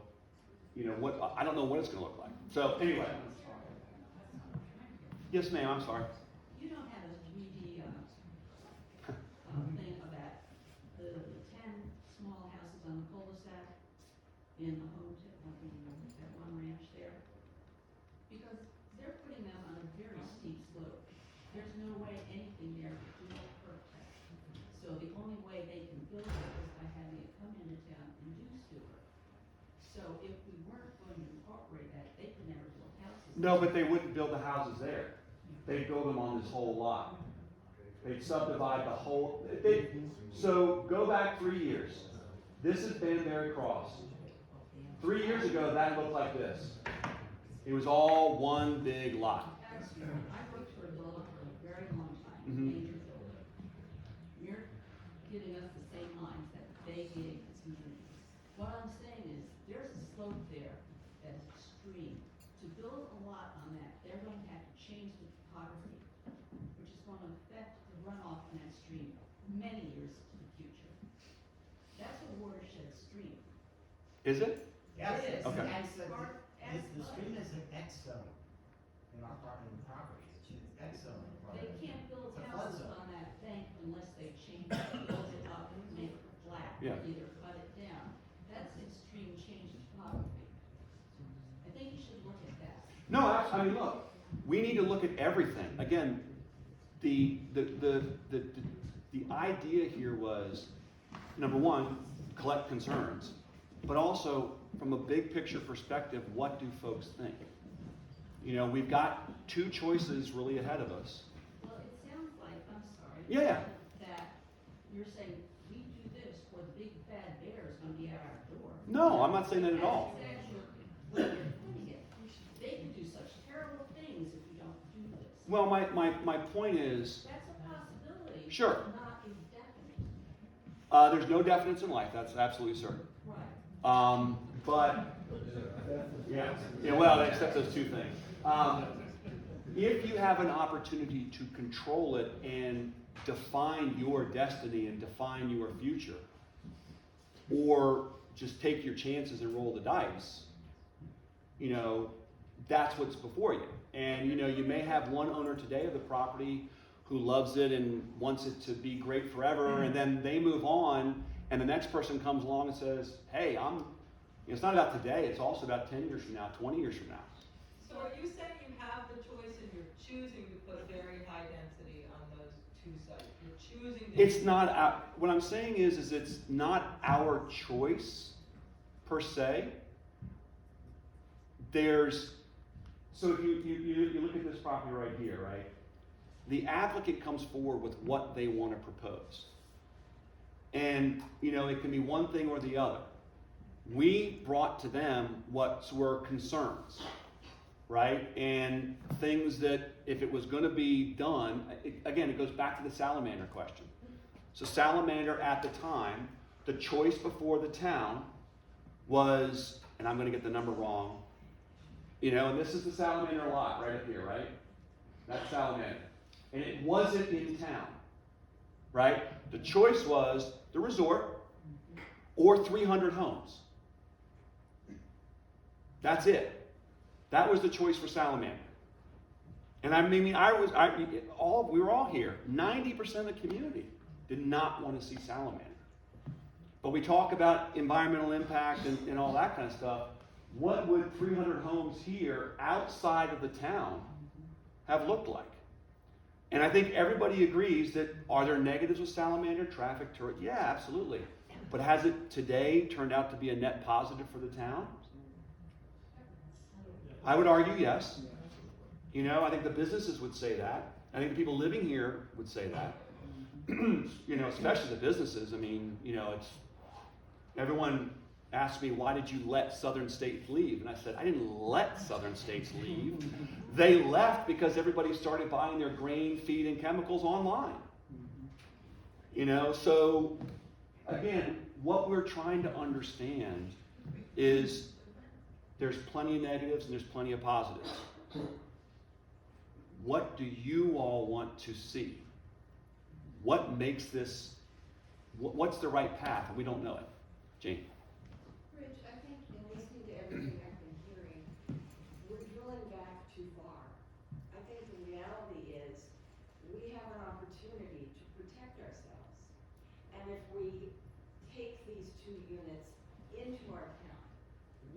I don't know what it's going to look like. So anyway, yes, ma'am. I'm sorry. You don't have a 3D thing of that, the 10 small houses on the cul-de-sac in the home tip, that one ranch there? Because they're putting them on a very steep slope. There's no way anything there could do perfect. So the only way they can build it is by having it come into town and do sewer. So if we weren't going to incorporate that, they could never build houses. No, but they wouldn't build the houses there. They'd build them on this whole lot. They'd subdivide the whole. So go back 3 years. This is Banbury Cross. 3 years ago, that looked like this. It was all one big lot. I worked for a developer for a very long time, Mhm. major builder. You're giving us the same lines that they gave the community. What I'm saying is, there's a slope there that is extreme. To build a lot on that, they're going to have to change the topography, which is going to affect the runoff in that stream many years to the future. That's a watershed stream. Is it? Yes, It is. Okay. The stream is an X zone in our property. It's an X zone. in our They property. can't build It's a flood houses zone. on that bank unless they change it, build it up, and make it flat, Yeah. either cut it down. That's extreme change in topography. I think you should look at that. No, I mean, look, we need to look at everything. Again, the idea here was, number one, collect concerns, but also from a big picture perspective, what do folks think? You know, we've got two choices really ahead of us. Well, it sounds like, I'm sorry. Yeah. That you're saying, we do this, or the big bad bear is gonna be at our door. No, I'm not saying that at all. That's exactly what you're putting it. They can do such terrible things if you don't do this. Well, my point is, That's a possibility. Sure. But not indefinite. there's no definites in life, that's absolutely certain. Right. But, yeah, well, except those two things. If you have an opportunity to control it and define your destiny and define your future, or just take your chances and roll the dice, you know, that's what's before you. And, you know, you may have one owner today of the property who loves it and wants it to be great forever, and then they move on, and the next person comes along and says, hey, it's not about today, it's also about 10 years from now, 20 years from now. So are you saying you have the choice and you're choosing to put very high density on those two sites? You're choosing to. It's not, what I'm saying is it's not our choice, per se. So if you look at this property right here, right? The applicant comes forward with what they want to propose. And, you know, it can be one thing or the other. We brought to them what were concerns, right? And things that if it was going to be done, again, it goes back to the salamander question. So salamander at the time, the choice before the town was, and I'm going to get the number wrong, you know, and this is the salamander lot right up here, right? That's salamander. And it wasn't in town, right? The choice was the resort or 300 homes. That's it. That was the choice for salamander. And I mean, we were all here. 90% of the community did not want to see salamander. But we talk about environmental impact and all that kind of stuff. What would 300 homes here outside of the town have looked like? And I think everybody agrees that, are there negatives with salamander, traffic to it? Yeah, absolutely. But has it today turned out to be a net positive for the town? I would argue yes. You know, I think the businesses would say that. I think the people living here would say that. You know, especially the businesses. I mean, you know, everyone asked me, why did you let Southern States leave? And I said, I didn't let Southern States leave. They left because everybody started buying their grain, feed, and chemicals online. You know, so again, what we're trying to understand is there's plenty of negatives and there's plenty of positives. What do you all want to see? What makes this, what's the right path? We don't know it. Jane. Rich, I think in listening to everything I've been hearing, we're drilling back too far. I think the reality is we have an opportunity to protect ourselves. And if we take these two units into our town,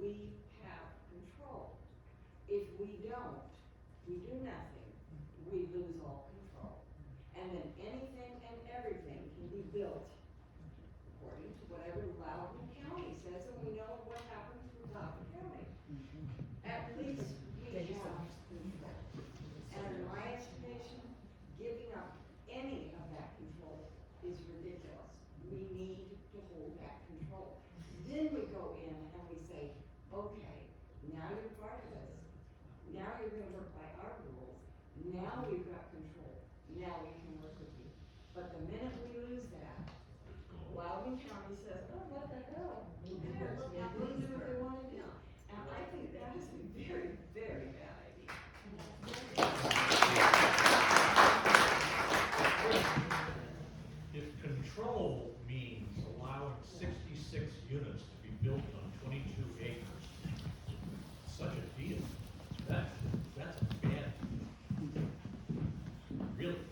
we have control. If we don't, we do nothing, we lose all control. And then anything and everything can be built according to whatever Loudoun County says, and we know what happens with Loudoun County. At least we have control. And in my estimation, giving up any of that control is ridiculous. We need to hold that control. Then we go in and we say, okay, now you're part of this. Now you're gonna work by our rules. Now we've got control. Now we can work with you. But the minute we lose that, Loudoun County says, oh, what the hell? Who cares? They do what they wanna do. And I think that is a very, very bad idea. If control means allowing 66 units to be built on 22 acres, such a deal, that's a bad deal. Really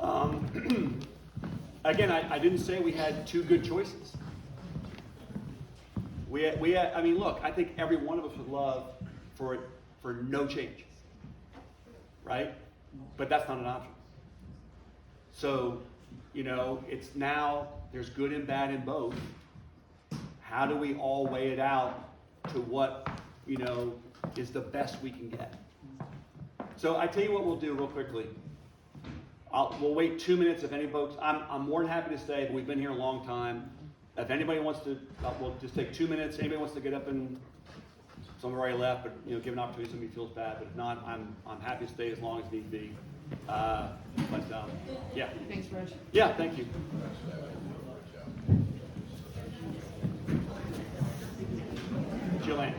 bad. Again, I didn't say we had two good choices. I mean, look, I think every one of us would love for no change, right? But that's not an option. So, you know, it's now, there's good and bad in both. How do we all weigh it out to what, you know, is the best we can get. So I tell you what we'll do real quickly. We'll wait 2 minutes if any folks, I'm more than happy to stay, but we've been here a long time. If anybody wants to, we'll just take 2 minutes. Anybody wants to get up and, some have already left, but give an opportunity if somebody feels bad. But if not, I'm happy to stay as long as need be. Yeah. Thanks, Reg. Yeah, thank you. Jillian.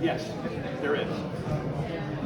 Yes, there is.